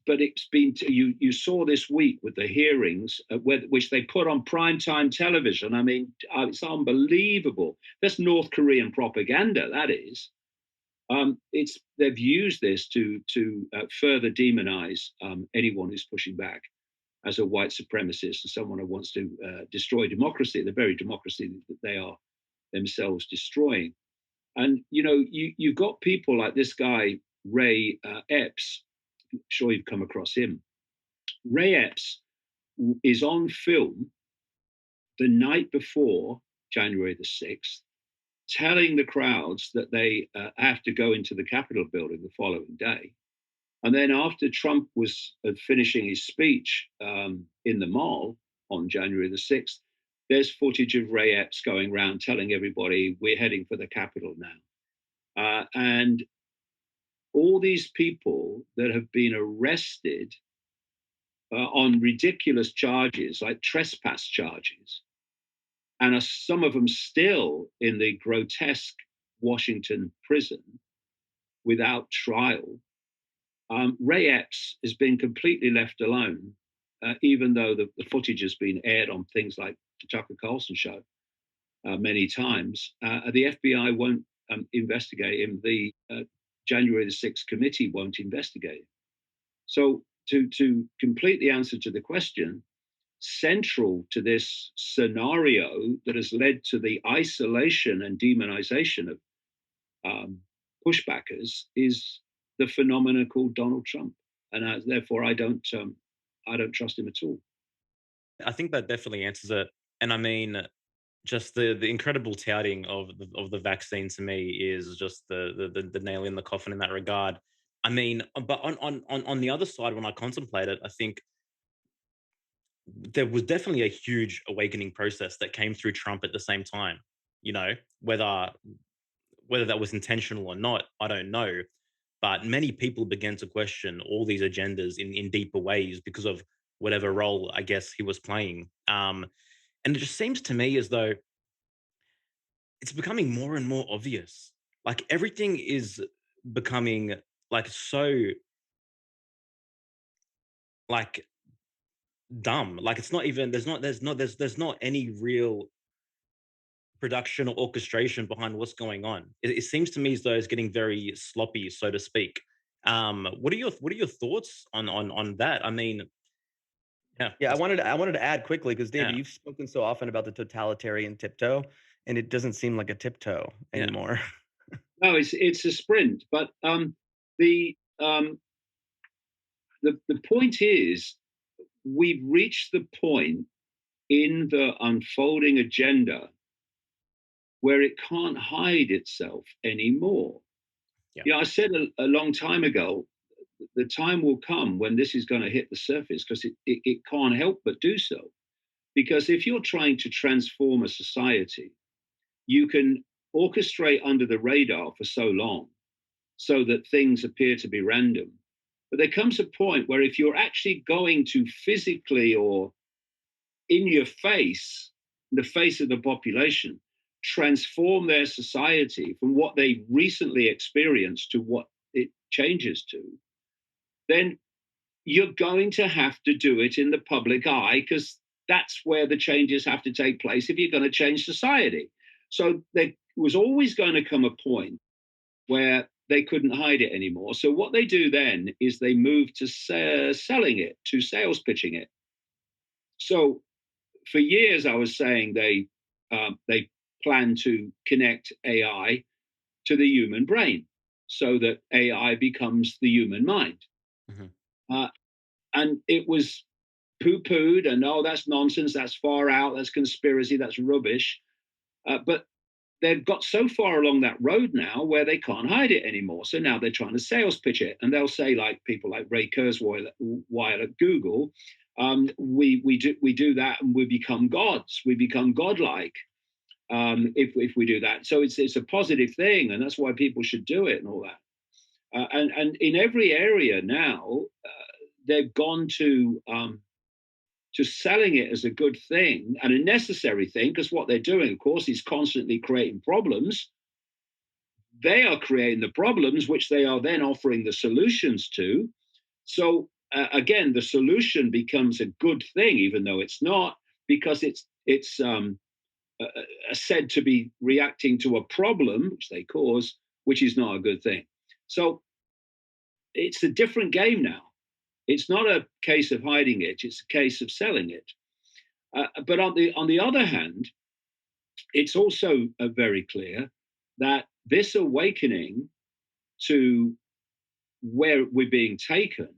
But it's been you saw this week with the hearings, which they put on primetime television. I mean, it's unbelievable. That's North Korean propaganda. That is. They've used this to further demonize anyone who's pushing back as a white supremacist and someone who wants to destroy democracy, the very democracy that they are themselves destroying. And you've got people like this guy Ray Epps. I'm sure you've come across him. Ray Epps is on film the night before January the 6th, telling the crowds that they have to go into the Capitol building the following day. And then after Trump was finishing his speech in the mall on January the 6th, there's footage of Ray Epps going around telling everybody we're heading for the Capitol now. And all these people that have been arrested on ridiculous charges, like trespass charges, and are some of them still in the grotesque Washington prison without trial. Ray Epps has been completely left alone, even though the footage has been aired on things like the Tucker Carlson show many times. The FBI won't investigate him. The January the 6th committee won't investigate him. So to complete the answer to the question, central to this scenario that has led to the isolation and demonization of pushbackers is the phenomenon called Donald Trump, and therefore I don't trust him at all.
I think that definitely answers it. And I mean, just the incredible touting of the vaccine to me is just the nail in the coffin in that regard. I mean, but on the other side, when I contemplate it, I think there was definitely a huge awakening process that came through Trump at the same time. You know, whether that was intentional or not, I don't know. But many people began to question all these agendas in deeper ways because of whatever role I guess he was playing. And it just seems to me as though it's becoming more and more obvious. Like everything is becoming like so like dumb. Like it's not even there's not any real production or orchestration behind what's going on. It seems to me as though it's getting very sloppy, so to speak. What are your thoughts on that? I mean, yeah,
Yeah, I wanted to add quickly because David,
yeah,
you've spoken so often about the totalitarian tiptoe, and it doesn't seem like a tiptoe
yeah,
anymore.
No, it's a sprint, but the um, the point is we've reached the point in the unfolding agenda where it can't hide itself anymore.
yeah,
I said a long time ago, the time will come when this is going to hit the surface because it can't help but do so. Because if you're trying to transform a society, you can orchestrate under the radar for so long so that things appear to be random. But there comes a point where if you're actually going to physically or in your face, in the face of the population, transform their society from what they recently experienced to what it changes to, then you're going to have to do it in the public eye because that's where the changes have to take place if you're going to change society. So there was always going to come a point where they couldn't hide it anymore. So what they do then is they move to selling it, to sales pitching it. So for years, I was saying they plan to connect AI to the human brain so that AI becomes the human mind.
Mhm.
Uh, and it was poo-pooed and, oh, that's nonsense, that's far out, that's conspiracy, that's rubbish. But they've got so far along that road now where they can't hide it anymore. So now they're trying to sales pitch it, and they'll say, like people like Ray Kurzweil at Google, we do that and we become gods, we become godlike if we do that. So it's a positive thing, and that's why people should do it and all that. And in every area now, they've gone to selling it as a good thing and a necessary thing, because what they're doing, of course, is constantly creating problems. They are creating the problems, which they are then offering the solutions to. So again, the solution becomes a good thing, even though it's not, because it's said to be reacting to a problem which they cause, which is not a good thing. So it's a different game now. It's not a case of hiding it; it's a case of selling it. But on the other hand, it's also very clear that this awakening to where we're being taken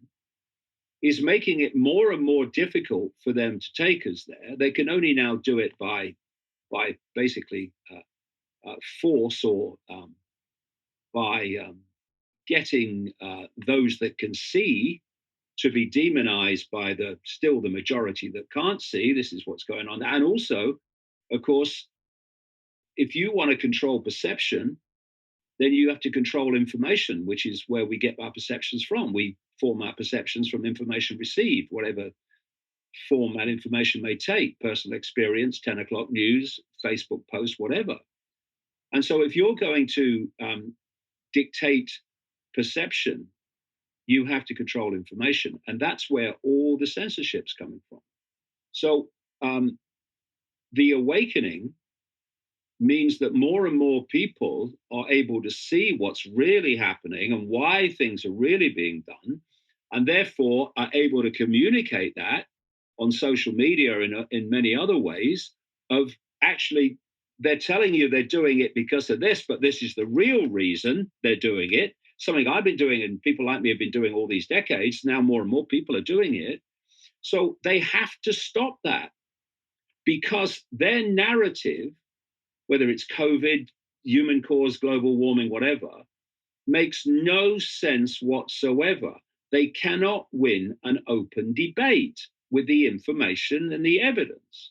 is making it more and more difficult for them to take us there. They can only now do it by basically force or by getting those that can see to be demonized by the majority that can't see. This is what's going on. And also, of course, if you want to control perception, then you have to control information, which is where we get our perceptions from. We form our perceptions from information received, whatever form that information may take: personal experience, 10 o'clock news, Facebook post, whatever. And so if you're going to dictate perception, you have to control information. And that's where all the censorship's coming from. So the awakening means that more and more people are able to see what's really happening and why things are really being done, and therefore are able to communicate that on social media and in many other ways. Of actually, they're telling you they're doing it because of this, but this is the real reason they're doing it. Something I've been doing and people like me have been doing all these decades. Now more and more people are doing it. So they have to stop that, because their narrative, whether it's COVID, human caused global warming, whatever, makes no sense whatsoever. They cannot win an open debate with the information and the evidence.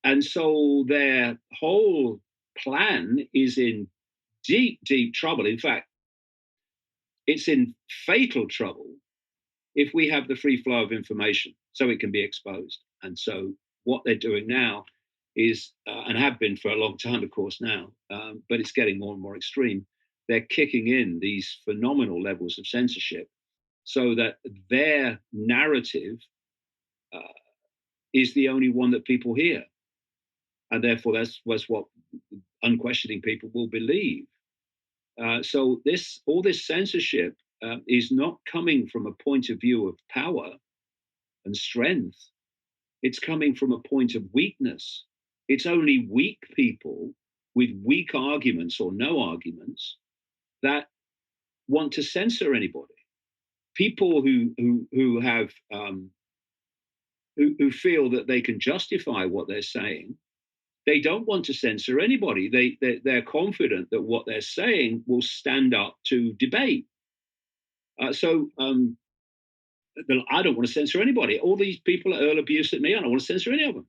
And so their whole plan is in deep, deep trouble. In fact, it's in fatal trouble if we have the free flow of information so it can be exposed. And so what they're doing now is, and have been for a long time, of course, now, but it's getting more and more extreme. They're kicking in these phenomenal levels of censorship so that their narrative is the only one that people hear. And therefore, that's what unquestioning people will believe. So all this censorship is not coming from a point of view of power and strength. It's coming from a point of weakness. It's only weak people with weak arguments or no arguments that want to censor anybody. People who have who feel that they can justify what they're saying, they don't want to censor anybody. They're confident that what they're saying will stand up to debate. So I don't want to censor anybody. All these people that hurl abuse at me, I don't want to censor any of them.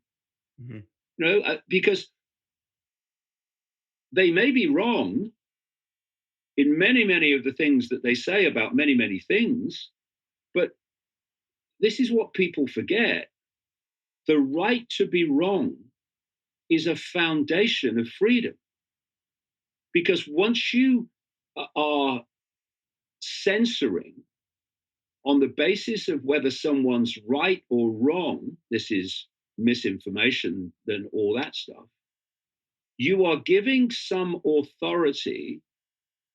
Mm-hmm. You know, because they may be wrong in many, many of the things that they say about many, many things, but this is what people forget. The right to be wrong is a foundation of freedom. Because once you are censoring on the basis of whether someone's right or wrong, this is misinformation and all that stuff, you are giving some authority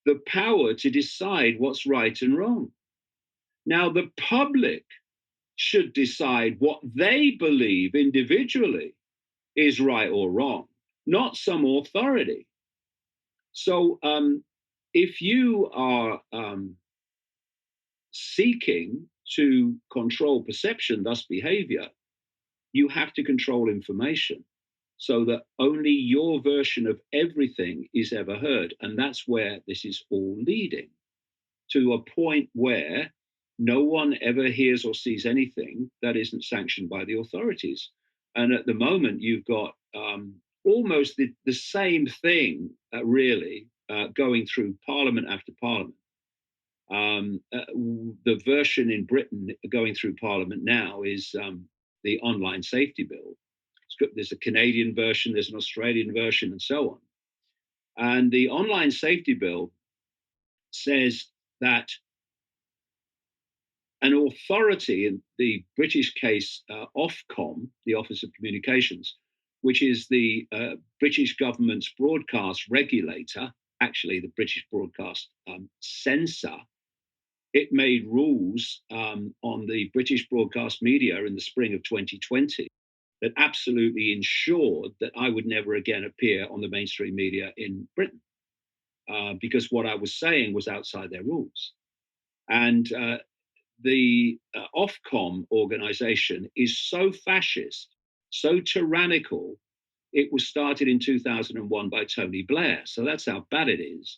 the power to decide what's right and wrong. Now, the public should decide what they believe individually is right or wrong, not some authority. So if you are seeking to control perception, thus behavior, you have to control information so that only your version of everything is ever heard. And that's where this is all leading, to a point where no one ever hears or sees anything that isn't sanctioned by the authorities. And at the moment, you've got almost the same thing, really, going through parliament after parliament. The version in Britain going through parliament now is the online safety bill. There's a Canadian version, there's an Australian version, and so on. And the online safety bill says that an authority, in the British case, Ofcom, the Office of Communications, which is the British government's broadcast regulator, actually the British broadcast censor, it made rules on the British broadcast media in the spring of 2020 that absolutely ensured that I would never again appear on the mainstream media in Britain, because what I was saying was outside their rules. And the Ofcom organization is so fascist, so tyrannical. It was started in 2001 by Tony Blair. So that's how bad it is.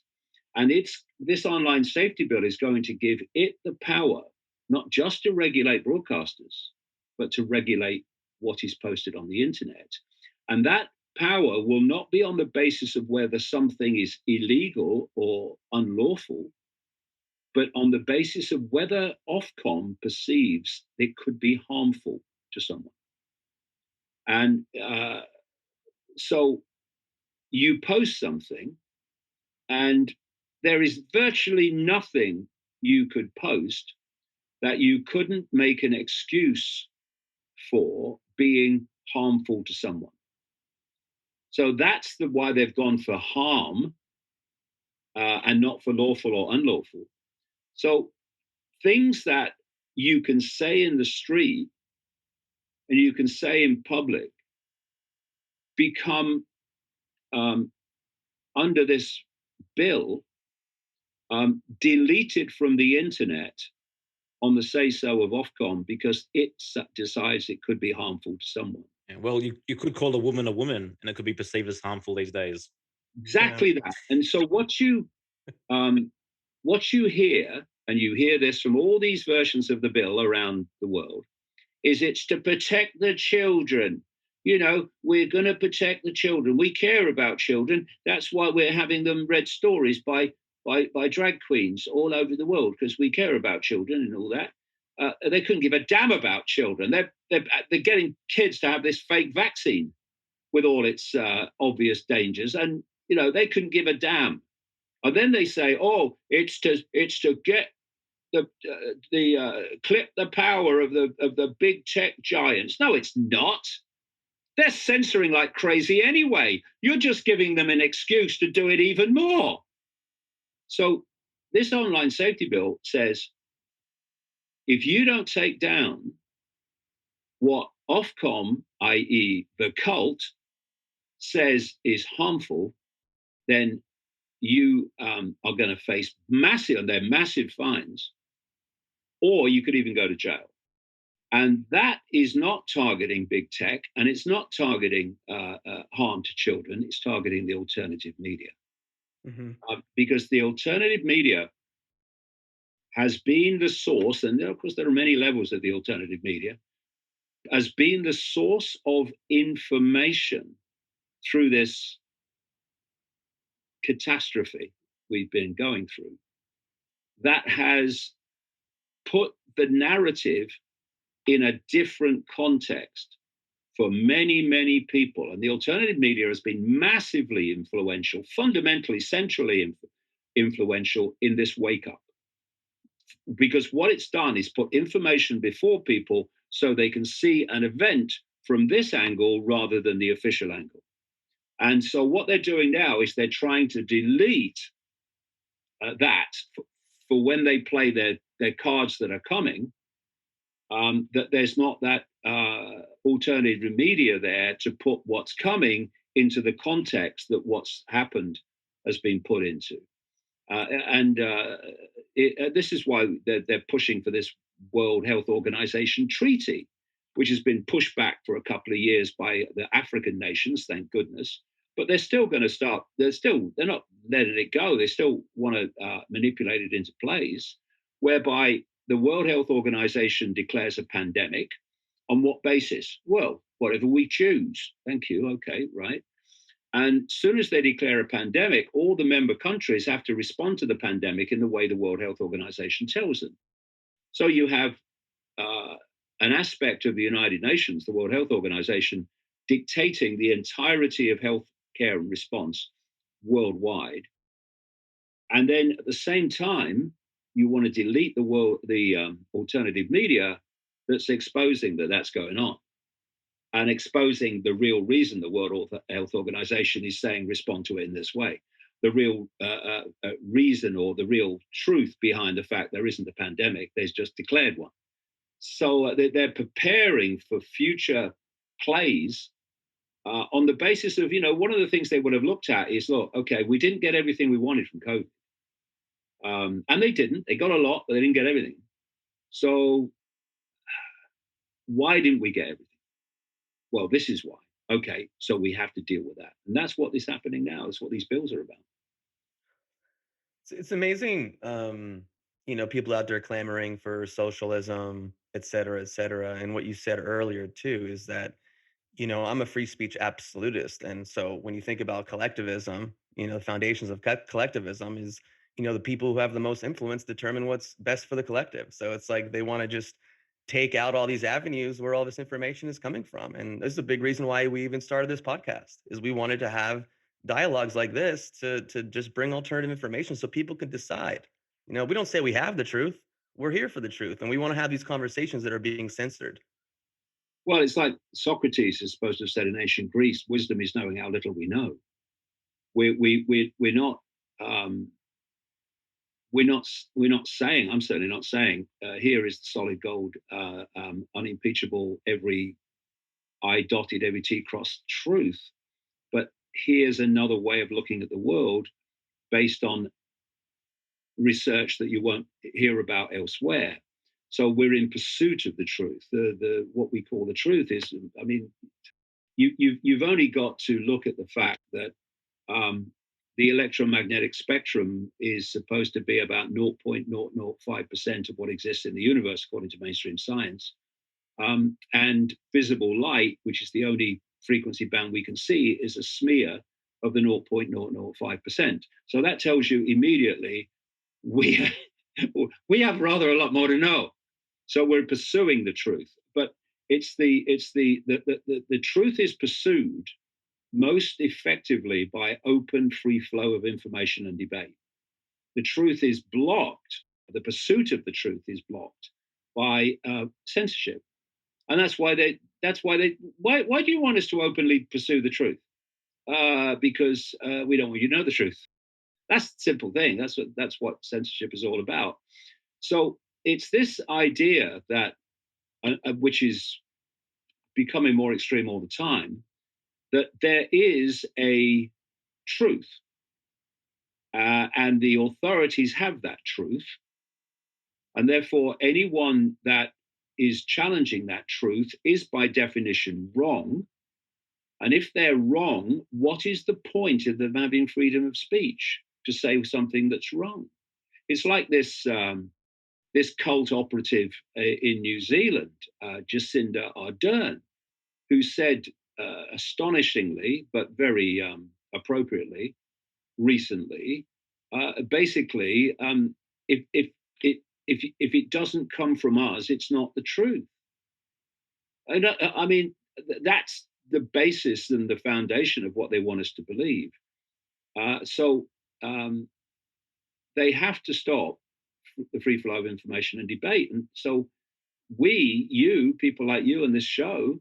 And this online safety bill is going to give it the power, not just to regulate broadcasters, but to regulate what is posted on the internet. And that power will not be on the basis of whether something is illegal or unlawful, but on the basis of whether Ofcom perceives it could be harmful to someone. And so you post something, and there is virtually nothing you could post that you couldn't make an excuse for being harmful to someone. So that's why they've gone for harm and not for lawful or unlawful. So things that you can say in the street and you can say in public become, under this bill, deleted from the internet on the say-so of Ofcom because it decides it could be harmful to someone.
Yeah, well, you could call a woman, and it could be perceived as harmful these days.
Exactly that. And so what you hear, and you hear this from all these versions of the bill around the world, is it's to protect the children. You know, we're going to protect the children. We care about children. That's why we're having them read stories by drag queens all over the world, because we care about children and all that. They couldn't give a damn about children. They're getting kids to have this fake vaccine with all its obvious dangers, and you know they couldn't give a damn. And then they say, "Oh, it's to get clip the power of the big tech giants." No, it's not. They're censoring like crazy anyway. You're just giving them an excuse to do it even more. So this online safety bill says, if you don't take down what Ofcom, i.e. the cult, says is harmful, then you are going to face massive fines, or you could even go to jail. And that is not targeting big tech, and it's not targeting harm to children. It's targeting the alternative media. Mm-hmm. Because the alternative media has been the source, and of course there are many levels of the alternative media, has been the source of information through this catastrophe we've been going through, that has put the narrative in a different context for many people. And the alternative media has been massively influential, fundamentally, centrally influential in this wake up. Because what it's done is put information before people so they can see an event from this angle rather than the official angle. And so what they're doing now is they're trying to delete that for when they play their cards that are coming, that there's not that alternative media there to put what's coming into the context that what's happened has been put into. This is why they're pushing for this World Health Organization treaty, which has been pushed back for a couple of years by the African nations, thank goodness. But they're still going to start. They're not letting it go. They still want to manipulate it into plays, whereby the World Health Organization declares a pandemic. On what basis? Well, whatever we choose. Thank you. Okay, right. And as soon as they declare a pandemic, all the member countries have to respond to the pandemic in the way the World Health Organization tells them. So you have an aspect of the United Nations, the World Health Organization, dictating the entirety of health care and response worldwide. And then at the same time, you want to delete the alternative media that's exposing that's going on, and exposing the real reason the World Health Organization is saying respond to it in this way. The real reason or the real truth behind the fact there isn't a pandemic, there's just declared one. So they're preparing for future plays on the basis of, one of the things they would have looked at is, look, okay, we didn't get everything we wanted from COVID. And they didn't. They got a lot, but they didn't get everything. So why didn't we get everything? Well, this is why. Okay, so we have to deal with that. And that's what is happening now. That's what these bills are about.
It's amazing, people out there clamoring for socialism, et cetera, et cetera. And what you said earlier, too, is that, I'm a free speech absolutist. And so when you think about collectivism, the foundations of collectivism is, the people who have the most influence determine what's best for the collective. So it's like they want to just take out all these avenues where all this information is coming from. And this is a big reason why we even started this podcast, is we wanted to have dialogues like this to just bring alternative information so people can decide. We don't say we have the truth. We're here for the truth. And we want to have these conversations that are being censored.
Well, it's like Socrates is supposed to have said in ancient Greece, wisdom is knowing how little we know. We're not saying, I'm certainly not saying, here is the solid gold, unimpeachable, every I dotted, every T crossed truth. But here's another way of looking at the world based on research that you won't hear about elsewhere. So we're in pursuit of the truth. The what we call the truth is, I mean, you've only got to look at the fact that the electromagnetic spectrum is supposed to be about 0.005% of what exists in the universe, according to mainstream science. And visible light, which is the only frequency band we can see, is a smear of the 0.005%. So that tells you immediately we have rather a lot more to know. So we're pursuing the truth, but the truth is pursued most effectively by open, free flow of information and debate. The truth is blocked. The pursuit of the truth is blocked by censorship, and that's why do you want us to openly pursue the truth? Because we don't want you to know the truth. That's the simple thing. That's what censorship is all about. So it's this idea that, which is becoming more extreme all the time, that there is a truth, and the authorities have that truth, and therefore anyone that is challenging that truth is by definition wrong. And if they're wrong, what is the point of them having freedom of speech to say something that's wrong? It's like this cult operative in New Zealand, Jacinda Ardern, who said astonishingly, but very appropriately, recently, basically, if it doesn't come from us, it's not the truth. I mean, that's the basis and the foundation of what they want us to believe. So they have to stop the free flow of information and debate. And so people like you on this show,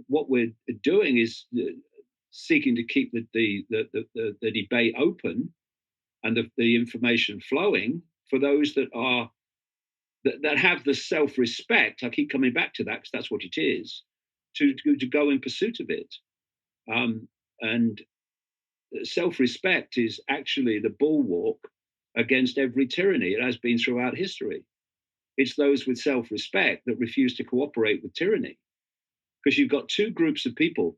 what we're doing is seeking to keep the debate open and the information flowing for those that are that have the self-respect. I keep coming back to that because that's what it is, to go in pursuit of it. And self-respect is actually the bulwark against every tyranny. It has been throughout history. It's those with self-respect that refuse to cooperate with tyranny, because you've got two groups of people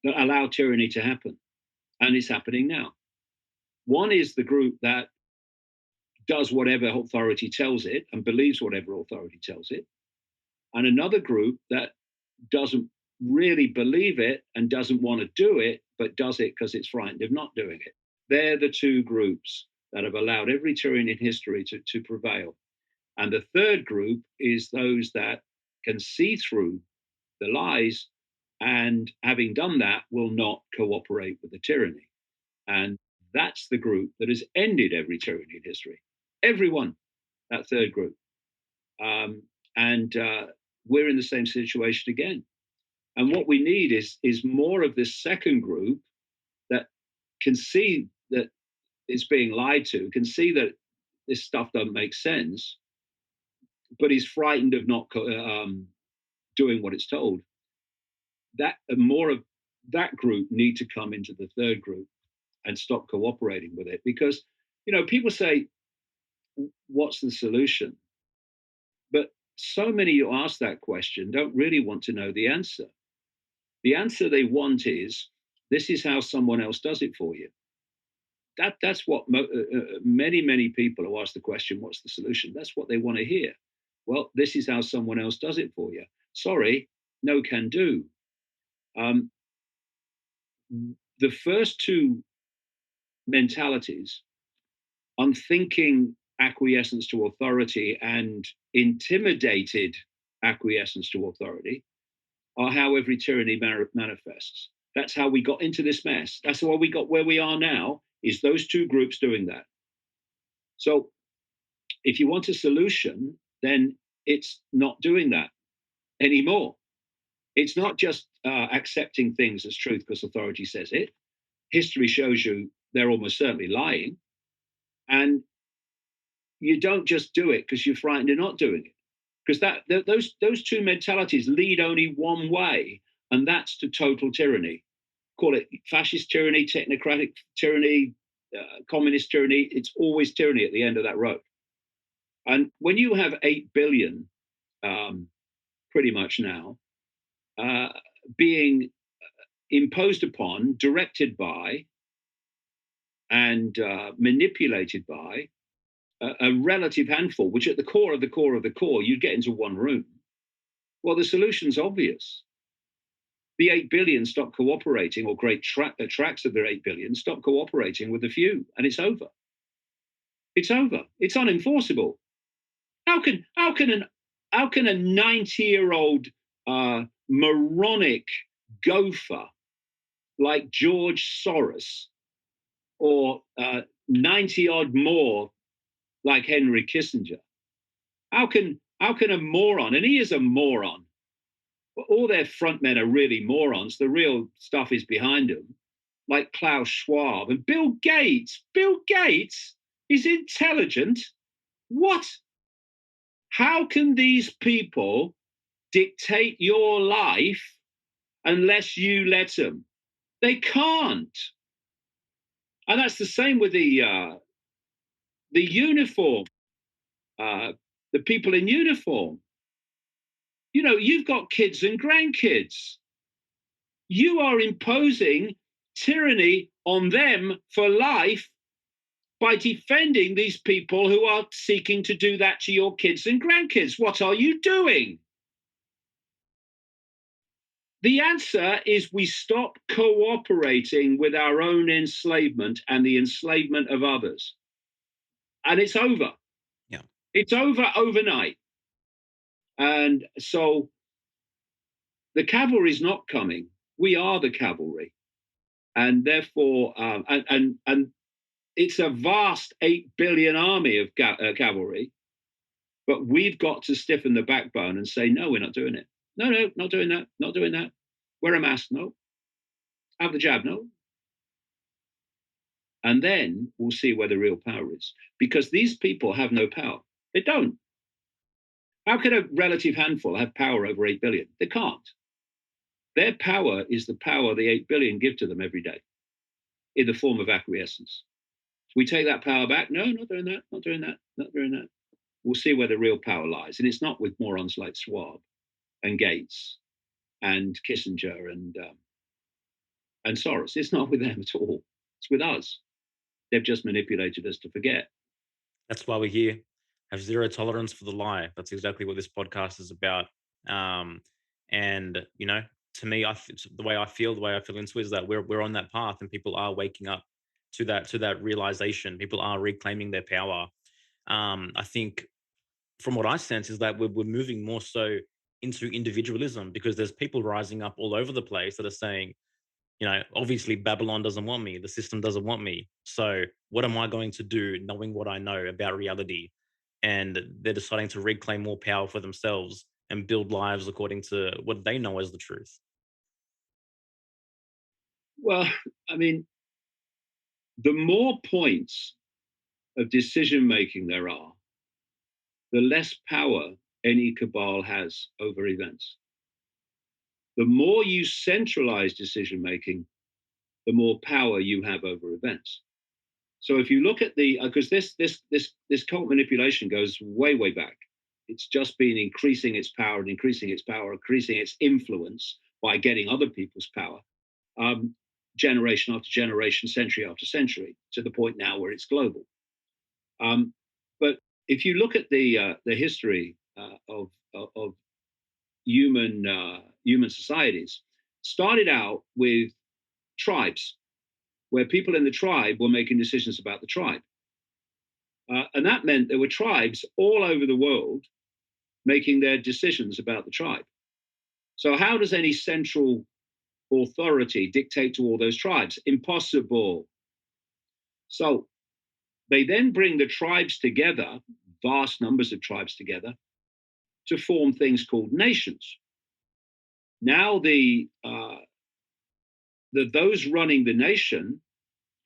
that allow tyranny to happen, and it's happening now. One is the group that does whatever authority tells it and believes whatever authority tells it, and another group that doesn't really believe it and doesn't want to do it, but does it because it's frightened of not doing it. They're the two groups that have allowed every tyranny in history to prevail. And the third group is those that can see through the lies, and having done that, will not cooperate with the tyranny. And that's the group that has ended every tyranny in history. Everyone, that third group. And we're in the same situation again. And what we need is more of this second group that can see that it's being lied to, can see that this stuff doesn't make sense, but is frightened of not doing what it's told. That more of that group need to come into the third group and stop cooperating with it, because people say, "What's the solution?" But so many who ask that question don't really want to know the answer. The answer they want is, "This is how someone else does it for you." That's what many people who ask the question, "What's the solution?" That's what they want to hear. Well, this is how someone else does it for you. Sorry, no can do. The first two mentalities, unthinking acquiescence to authority and intimidated acquiescence to authority, are how every tyranny manifests. That's how we got into this mess. That's why we got where we are now, is those two groups doing that. So if you want a solution, then it's not doing that anymore. It's not just accepting things as truth because authority says it. History shows you they're almost certainly lying. And you don't just do it because you're frightened of not doing it. Because those two mentalities lead only one way, and that's to total tyranny. Call it fascist tyranny, technocratic tyranny, communist tyranny. It's always tyranny at the end of that road. And when you have 8 billion, pretty much now, being imposed upon, directed by, and manipulated by a relative handful, which at the core of the core of the core, you'd get into one room. Well, the solution's obvious. The 8 billion stop cooperating, or great tracts of their 8 billion stop cooperating with the few, and it's over. It's over. It's unenforceable. How can a 90-year-old moronic gopher like George Soros, or 90 odd more like Henry Kissinger, how can a moron, and he is a moron, but all their front men are really morons, the real stuff is behind them, like Klaus Schwab and Bill Gates. Bill Gates is intelligent. What? How can these people dictate your life unless you let them? They can't. And that's the same with the uniform, the people in uniform. You've got kids and grandkids. You are imposing tyranny on them for life by defending these people who are seeking to do that to your kids and grandkids. What are you doing? The answer is we stop cooperating with our own enslavement and the enslavement of others. And it's over.
Yeah.
It's over overnight. And so the cavalry is not coming. We are the cavalry. And therefore, and it's a vast 8 billion army of cavalry, but we've got to stiffen the backbone and say, no, we're not doing it. No, not doing that. Not doing that. Wear a mask. No. Have the jab. No. And then we'll see where the real power is. Because these people have no power. They don't. How can a relative handful have power over 8 billion? They can't. Their power is the power the 8 billion give to them every day in the form of acquiescence. We take that power back. No, not doing that, not doing that, not doing that. We'll see where the real power lies. And it's not with morons like Schwab and Gates and Kissinger and Soros. It's not with them at all. It's with us. They've just manipulated us to forget.
That's why we're here. Have zero tolerance for the lie. That's exactly what this podcast is about. And to me, the way I feel into it is that we're on that path, and people are waking up to that realization. People are reclaiming their power. I think, from what I sense, is that we're moving more so into individualism, because there's people rising up all over the place that are saying, obviously Babylon doesn't want me, the system doesn't want me. So what am I going to do, knowing what I know about reality? And they're deciding to reclaim more power for themselves and build lives according to what they know as the truth.
Well, I mean, the more points of decision making there are, the less power any cabal has over events. The more you centralize decision making, the more power you have over events. So if you look at because this cult manipulation goes way back. It's just been increasing its power and increasing its power, increasing its influence by getting other people's power, generation after generation, century after century, to the point now where it's global. But if you look at the history of human societies, started out with tribes, where people in the tribe were making decisions about the tribe. And that meant there were tribes all over the world making their decisions about the tribe. So how does any central authority dictate to all those tribes? Impossible. So they then bring the tribes together, vast numbers of tribes together, to form things called nations. Now those running the nation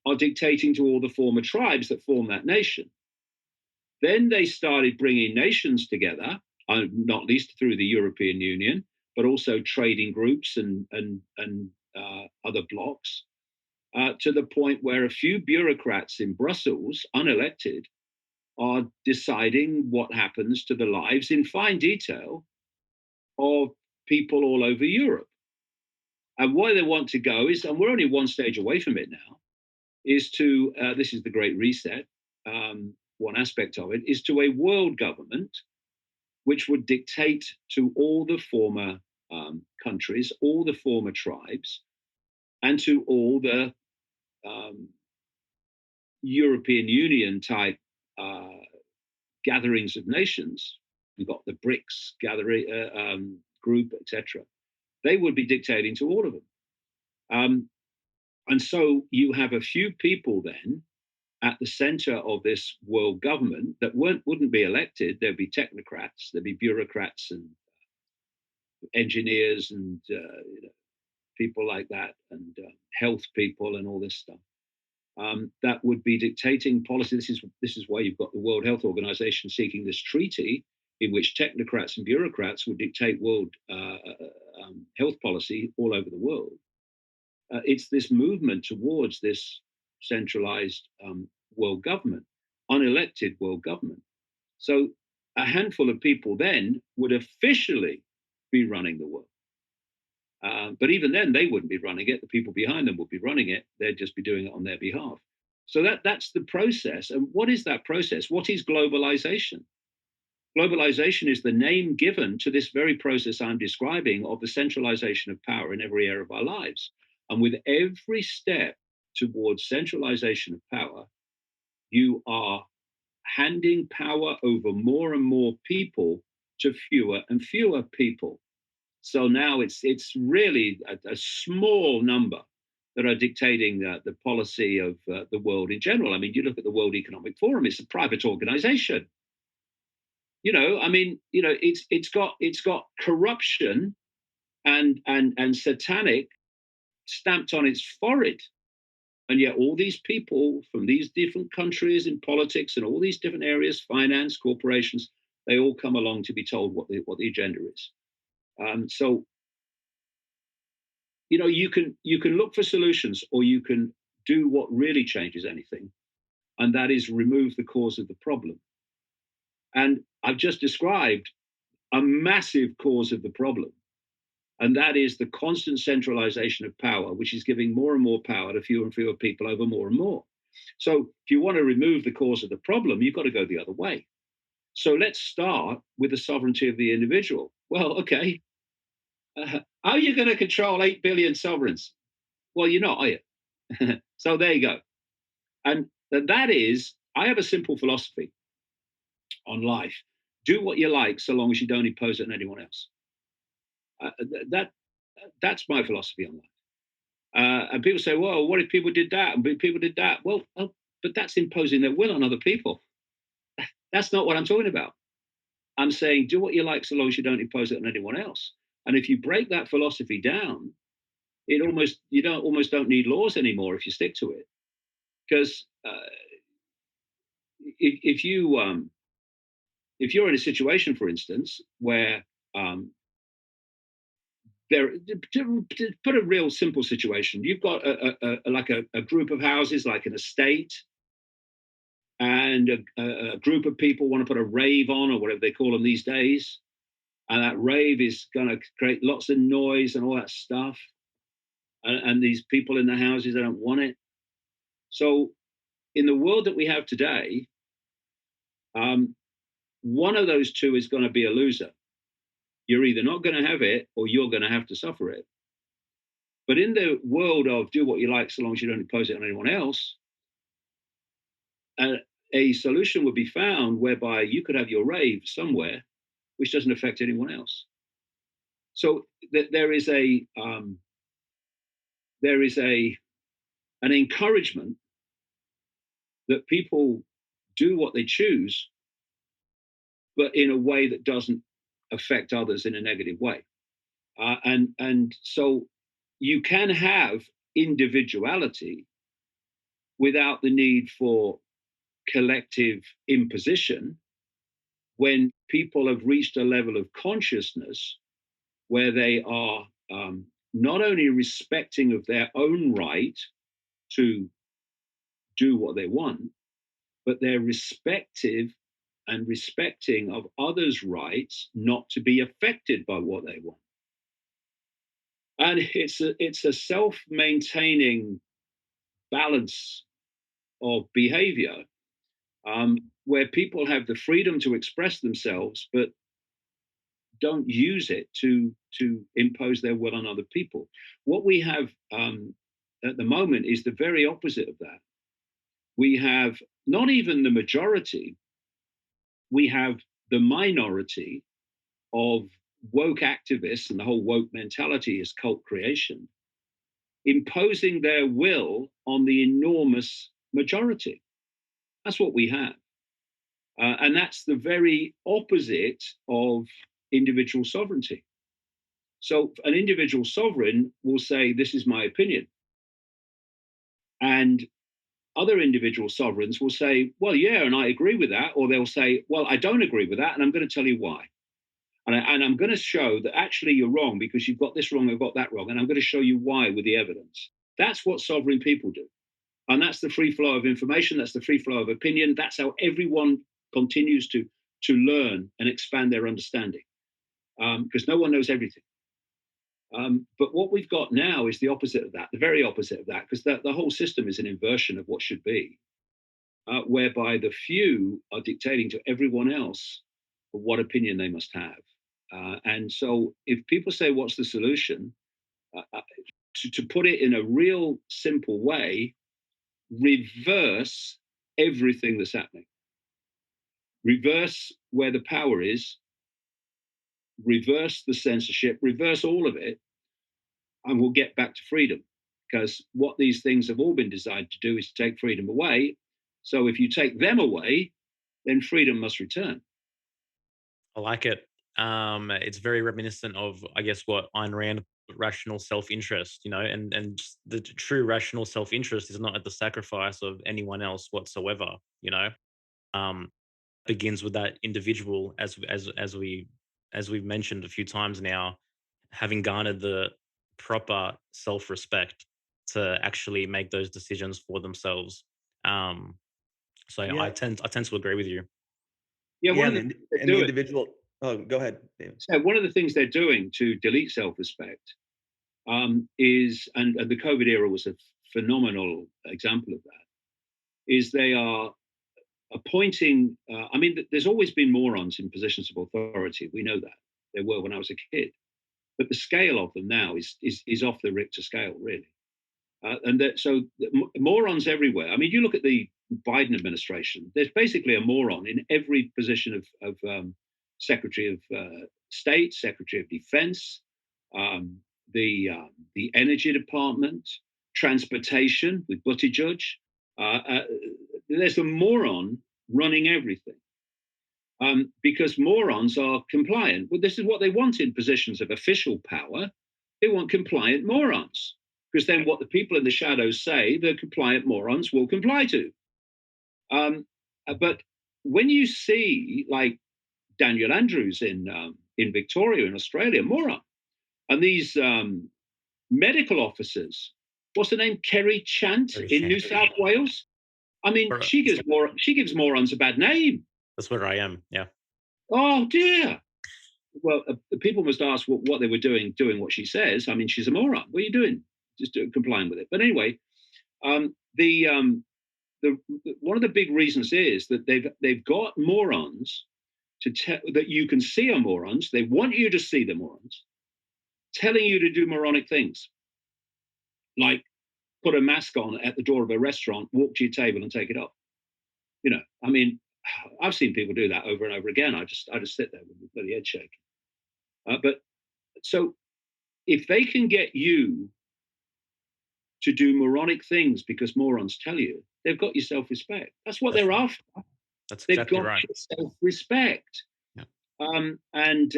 are dictating to all the former tribes that form that nation. Then they started bringing nations together, not least through the European Union, but also trading groups and other blocs, to the point where a few bureaucrats in Brussels, unelected, are deciding what happens to the lives in fine detail of people all over Europe. And where they want to go is, and we're only one stage away from it now, is to, this is the Great Reset, one aspect of it, is to a world government which would dictate to all the former countries, all the former tribes, and to all the European Union type gatherings of nations. We've got the BRICS gathering group, etc. They would be dictating to all of them. And so you have a few people then at the center of this world government that wouldn't be elected. There'd be technocrats, there'd be bureaucrats and engineers and people like that, and health people and all this stuff. That would be dictating policy. This is why you've got the World Health Organization seeking this treaty in which technocrats and bureaucrats would dictate world health policy all over the world. It's this movement towards this centralized world government, unelected world government. So a handful of people then would officially be running the world. But even then, they wouldn't be running it. The people behind them would be running it. They'd just be doing it on their behalf. So that's the process. And what is that process? What is globalization? Globalization is the name given to this very process I'm describing of the centralization of power in every area of our lives. And with every step towards centralization of power, you are handing power over more and more people to fewer and fewer people. So now it's really a small number that are dictating the policy of the world in general. I mean, you look at the World Economic Forum; it's a private organization. It's got corruption and satanic stamped on its forehead. And yet, all these people from these different countries in politics and all these different areas, finance, corporations, they all come along to be told what the agenda is. So, you can look for solutions, or you can do what really changes anything, and that is remove the cause of the problem. And I've just described a massive cause of the problem, and that is the constant centralization of power, which is giving more and more power to fewer and fewer people over more and more. So if you want to remove the cause of the problem, you've got to go the other way. So let's start with the sovereignty of the individual. Well, okay, how are you going to control 8 billion sovereigns? Well, you're not, are you? So there you go. And that is, I have a simple philosophy on life. Do what you like so long as you don't impose it on anyone else. Uh, that that's my philosophy on life. And people say, well, what if people did that? And people did that. Well, but that's imposing their will on other people. That's not what I'm talking about. I'm saying do what you like so long as you don't impose it on anyone else. And if you break that philosophy down, you don't almost don't need laws anymore if you stick to it. Because if you're in a situation, for instance, where to put a real simple situation, you've got a group of houses, like an estate, and a group of people want to put a rave on, or whatever they call them these days, and that rave is going to create lots of noise and all that stuff, and these people in the houses, they don't want it. So in the world that we have today, one of those two is going to be a loser. You're either not going to have it, or you're going to have to suffer it. But in the world of do what you like so long as you don't impose it on anyone else, a solution would be found whereby you could have your rave somewhere which doesn't affect anyone else. So there is an encouragement that people do what they choose, but in a way that doesn't affect others in a negative way. And so you can have individuality without the need for collective imposition when people have reached a level of consciousness where they are not only respecting of their own right to do what they want, but they're respecting of others' rights not to be affected by what they want. And it's a self-maintaining balance of behavior where people have the freedom to express themselves, but don't use it to impose their will on other people. What we have at the moment is the very opposite of that. We have not even the majority, we have the minority of woke activists, and the whole woke mentality is cult creation, imposing their will on the enormous majority. That's what we have. And that's the very opposite of individual sovereignty. So an individual sovereign will say, this is my opinion. And other individual sovereigns will say, well, yeah, and I agree with that. Or they'll say, well, I don't agree with that, and I'm going to tell you why. And I'm going to show that actually you're wrong because you've got this wrong, I've got that wrong. And I'm going to show you why with the evidence. That's what sovereign people do. And that's the free flow of information. That's the free flow of opinion. That's how everyone continues to learn and expand their understanding, because no one knows everything. But what we've got now is the opposite of that, the very opposite of that, because the whole system is an inversion of what should be, whereby the few are dictating to everyone else what opinion they must have. And so if people say, what's the solution? To put it in a real simple way, reverse everything that's happening. Reverse where the power is, reverse the censorship, reverse all of it, and we'll get back to freedom. Because what these things have all been designed to do is to take freedom away. So if you take them away, then freedom must return.
I like it. It's very reminiscent of, I guess, what Ayn Rand rational self-interest, and just the true rational self-interest is not at the sacrifice of anyone else whatsoever, um, begins with that individual, as we've mentioned a few times now, having garnered the proper self-respect to actually make those decisions for themselves. Um, so
Yeah,
I tend to agree with you.
Yeah,
yeah,
one of
and
the
the,
things they're
and the
doing,
individual. Oh, go ahead, David.
so one of the things they're doing to delete self-respect and the COVID era was a phenomenal example of that, is they are appointing. I mean, there's always been morons in positions of authority. We know that there were when I was a kid, but the scale of them now is off the Richter scale, really. Morons everywhere. I mean, you look at the Biden administration. There's basically a moron in every position of Secretary of State, Secretary of Defense, um, the Energy Department, Transportation with Buttigieg. There's a moron running everything because morons are compliant. Well, this is what they want in positions of official power. They want compliant morons because then what the people in the shadows say, the compliant morons will comply to. But when you see like Daniel Andrews in Victoria in Australia, moron, and these medical officers, what's the name, Kerry Chant
Very
in New
shameful.
South Wales? I mean,
Or-
she gives morons a bad name.
That's where I am. Yeah.
Oh dear. Well, people must ask what they were doing what she says. I mean, she's a moron. What are you doing? Just complying with it. But anyway, the one of the big reasons is that they've got morons that you can see are morons. They want you to see the morons, telling you to do moronic things, like put a mask on at the door of a restaurant, walk to your table, and take it off. I mean, I've seen people do that over and over again. I just sit there with the bloody head shaking. But so if they can get you to do moronic things because morons tell you, they've got your self-respect. That's what they're after.
That's
They've
exactly
got
right.
your self-respect.
Yeah.
And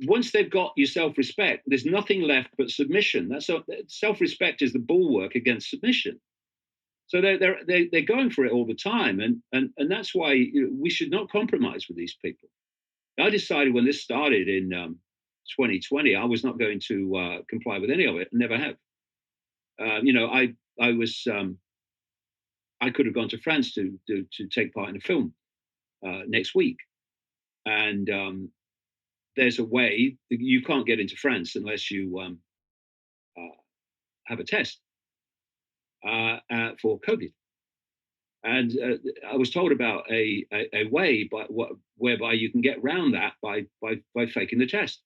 once they've got your self-respect, there's nothing left but submission. Self-respect is the bulwark against submission. So they're going for it all the time, and that's why we should not compromise with these people. I decided when this started in 2020, I was not going to comply with any of it, and never have. I was I could have gone to France to take part in a film next week, and there's a way that you can't get into France unless you uh, have a test for COVID. And I was told about a way whereby you can get around that by faking the test,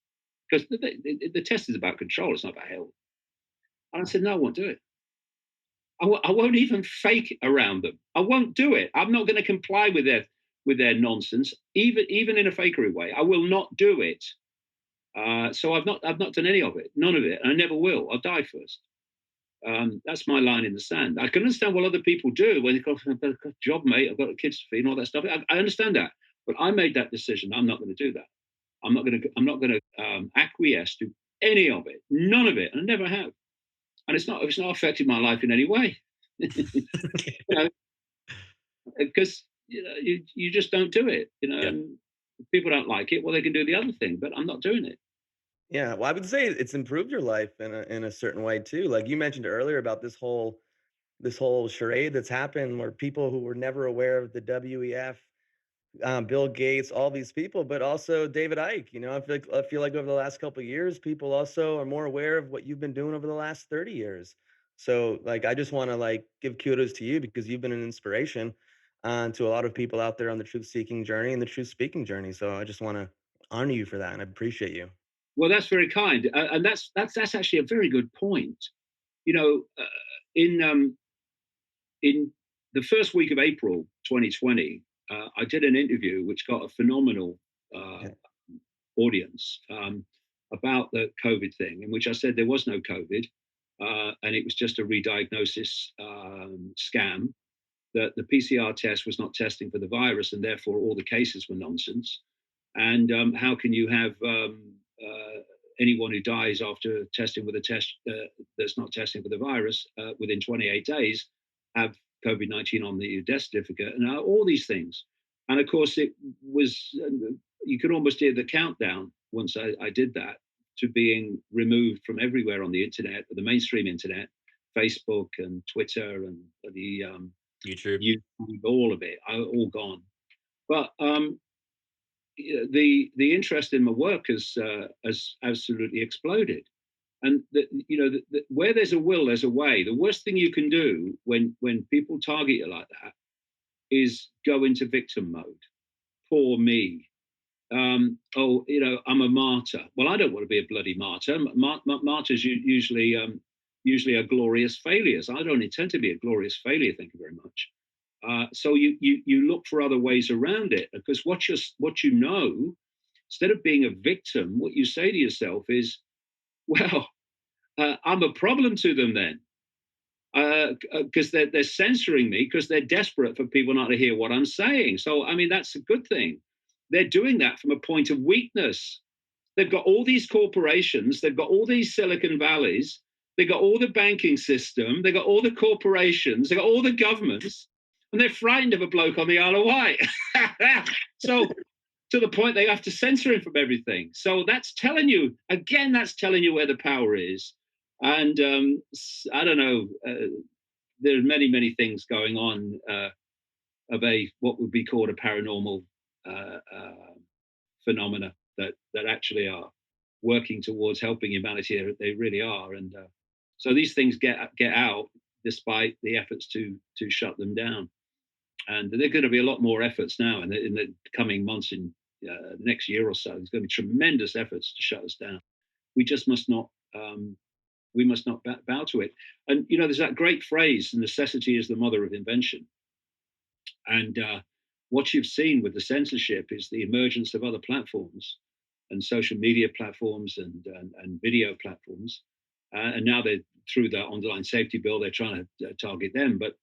because the test is about control, it's not about health. And I said, no, I won't do it. I won't even fake around them. I won't do it. I'm not going to comply with their nonsense, even in a fakery way. I will not do it. So I've not done any of it, none of it, and I never will. I'll die first. That's my line in the sand. I can understand what other people do when they've got a job, mate. I've got kids to feed and all that stuff. I understand that, but I made that decision. I'm not going to do that. I'm not going to acquiesce to any of it, none of it, and I never have. And it's not affected my life in any way. Because you just don't do it.
Yeah.
And if people don't like it, well, they can do the other thing, but I'm not doing it.
Yeah, well, I would say it's improved your life in a certain way too. Like you mentioned earlier about this whole charade that's happened where people who were never aware of the WEF, Bill Gates, all these people, but also David Icke. I feel like over the last couple of years, people also are more aware of what you've been doing over the last 30 years. So, like, I just want to like give kudos to you because you've been an inspiration to a lot of people out there on the truth seeking journey and the truth speaking journey. So, I just want to honor you for that, and I appreciate you.
Well, that's very kind, and that's actually a very good point. You know, in the first week of April 2020, I did an interview which got a phenomenal uh,
Yeah.
audience about the COVID thing, in which I said there was no COVID, and it was just a re-diagnosis scam. That the PCR test was not testing for the virus, and therefore all the cases were nonsense. And how can you have anyone who dies after testing with a test that's not testing for the virus within 28 days have COVID-19 on the death certificate, and all these things. And of course, it was, you could almost hear the countdown once I did that to being removed from everywhere on the internet, the mainstream internet, Facebook and Twitter and the
YouTube,
all of it, all gone. But the interest in my work has absolutely exploded. And where there's a will, there's a way. The worst thing you can do when people target you like that is go into victim mode. Poor me. I'm a martyr. Well, I don't want to be a bloody martyr. Martyrs usually are glorious failures. I don't intend to be a glorious failure. Thank you very much. So you look for other ways around it, because what you know, instead of being a victim, what you say to yourself is, well, I'm a problem to them then, because they're censoring me because they're desperate for people not to hear what I'm saying. So I mean, that's a good thing. They're doing that from a point of weakness. They've got all these corporations, they've got all these Silicon Valleys, they've got all the banking system, they've got all the corporations, they've got all the governments, and they're frightened of a bloke on the Isle of Wight. So to the point they have to censor him from everything. So that's telling you where the power is. And I don't know, there are many, many things going on of what would be called a paranormal phenomena that actually are working towards helping humanity. They really are. And so these things get out despite the efforts to shut them down. And there are going to be a lot more efforts now in the coming months, in the next year or so. There's going to be tremendous efforts to shut us down. We just must not bow to it. And there's that great phrase, necessity is the mother of invention. And what you've seen with the censorship is the emergence of other platforms and social media platforms and video platforms. And now they're, through the online safety bill, they're trying to target them. But,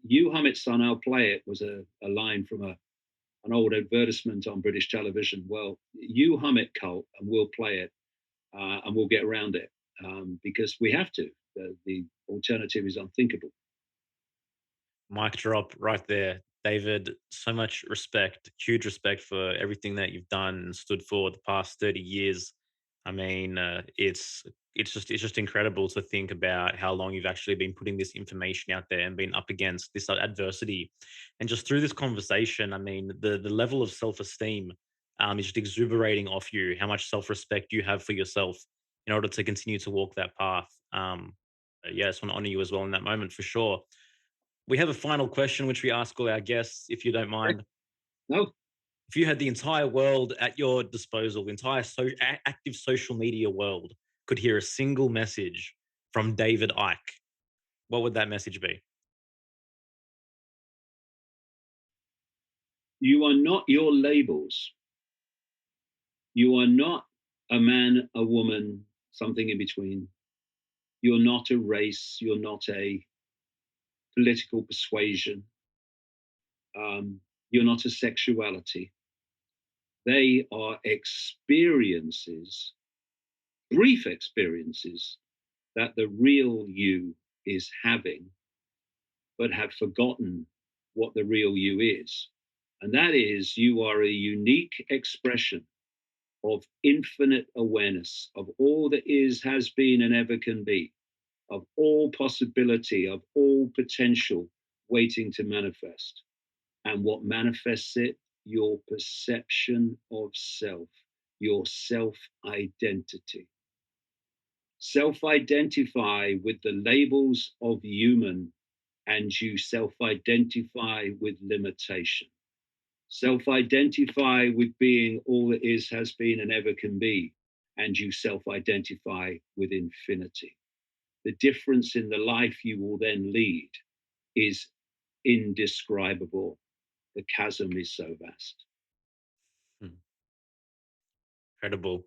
"You hum it, son, I'll play it" was a line from an old advertisement on British television. Well, you hum it, cult, and we'll play it, and we'll get around it, because we have to. The alternative is unthinkable.
mic drop right there. David, so much respect, huge respect for everything that you've done and stood for the past 30 years. I mean, it's just incredible to think about how long you've actually been putting this information out there and been up against this adversity. And just through this conversation, I mean, the level of self-esteem is just exuberating off you, how much self-respect you have for yourself in order to continue to walk that path. Yeah, I just want to honor you as well in that moment for sure. We have a final question, which we ask all our guests, if you don't mind.
No.
If you had the entire world at your disposal, the entire active social media world could hear a single message from David Icke, what would that message be?
You are not your labels. You are not a man, a woman, something in between. You're not a race. You're not a political persuasion. You're not a sexuality. They are experiences, brief experiences, that the real you is having, but have forgotten what the real you is. And that is, you are a unique expression of infinite awareness of all that is, has been, and ever can be, of all possibility, of all potential waiting to manifest. And what manifests it? Your perception of self, your self-identity. Self-identify with the labels of human, and you self-identify with limitation. Self-identify with being all that is, has been, and ever can be, and you self-identify with infinity. The difference in the life you will then lead is indescribable. The chasm is so vast.
Incredible.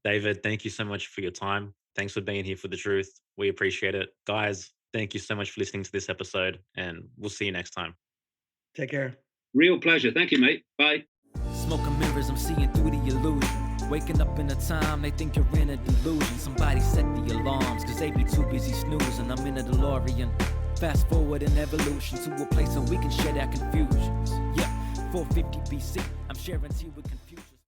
David, thank you so much for your time. Thanks for being here for the truth. We appreciate it. Guys, thank you so much for listening to this episode, and we'll see you next time.
Take care.
Real pleasure. Thank you, mate. Bye.
Smoke and mirrors, I'm seeing through the illusion. Waking up in a time, they think you're in a delusion. Somebody set the alarms, cause they be too busy snoozing. I'm in a DeLorean, fast forward in evolution to a place where we can share our confusions. Yeah, 450 BC, I'm sharing tea with confusion.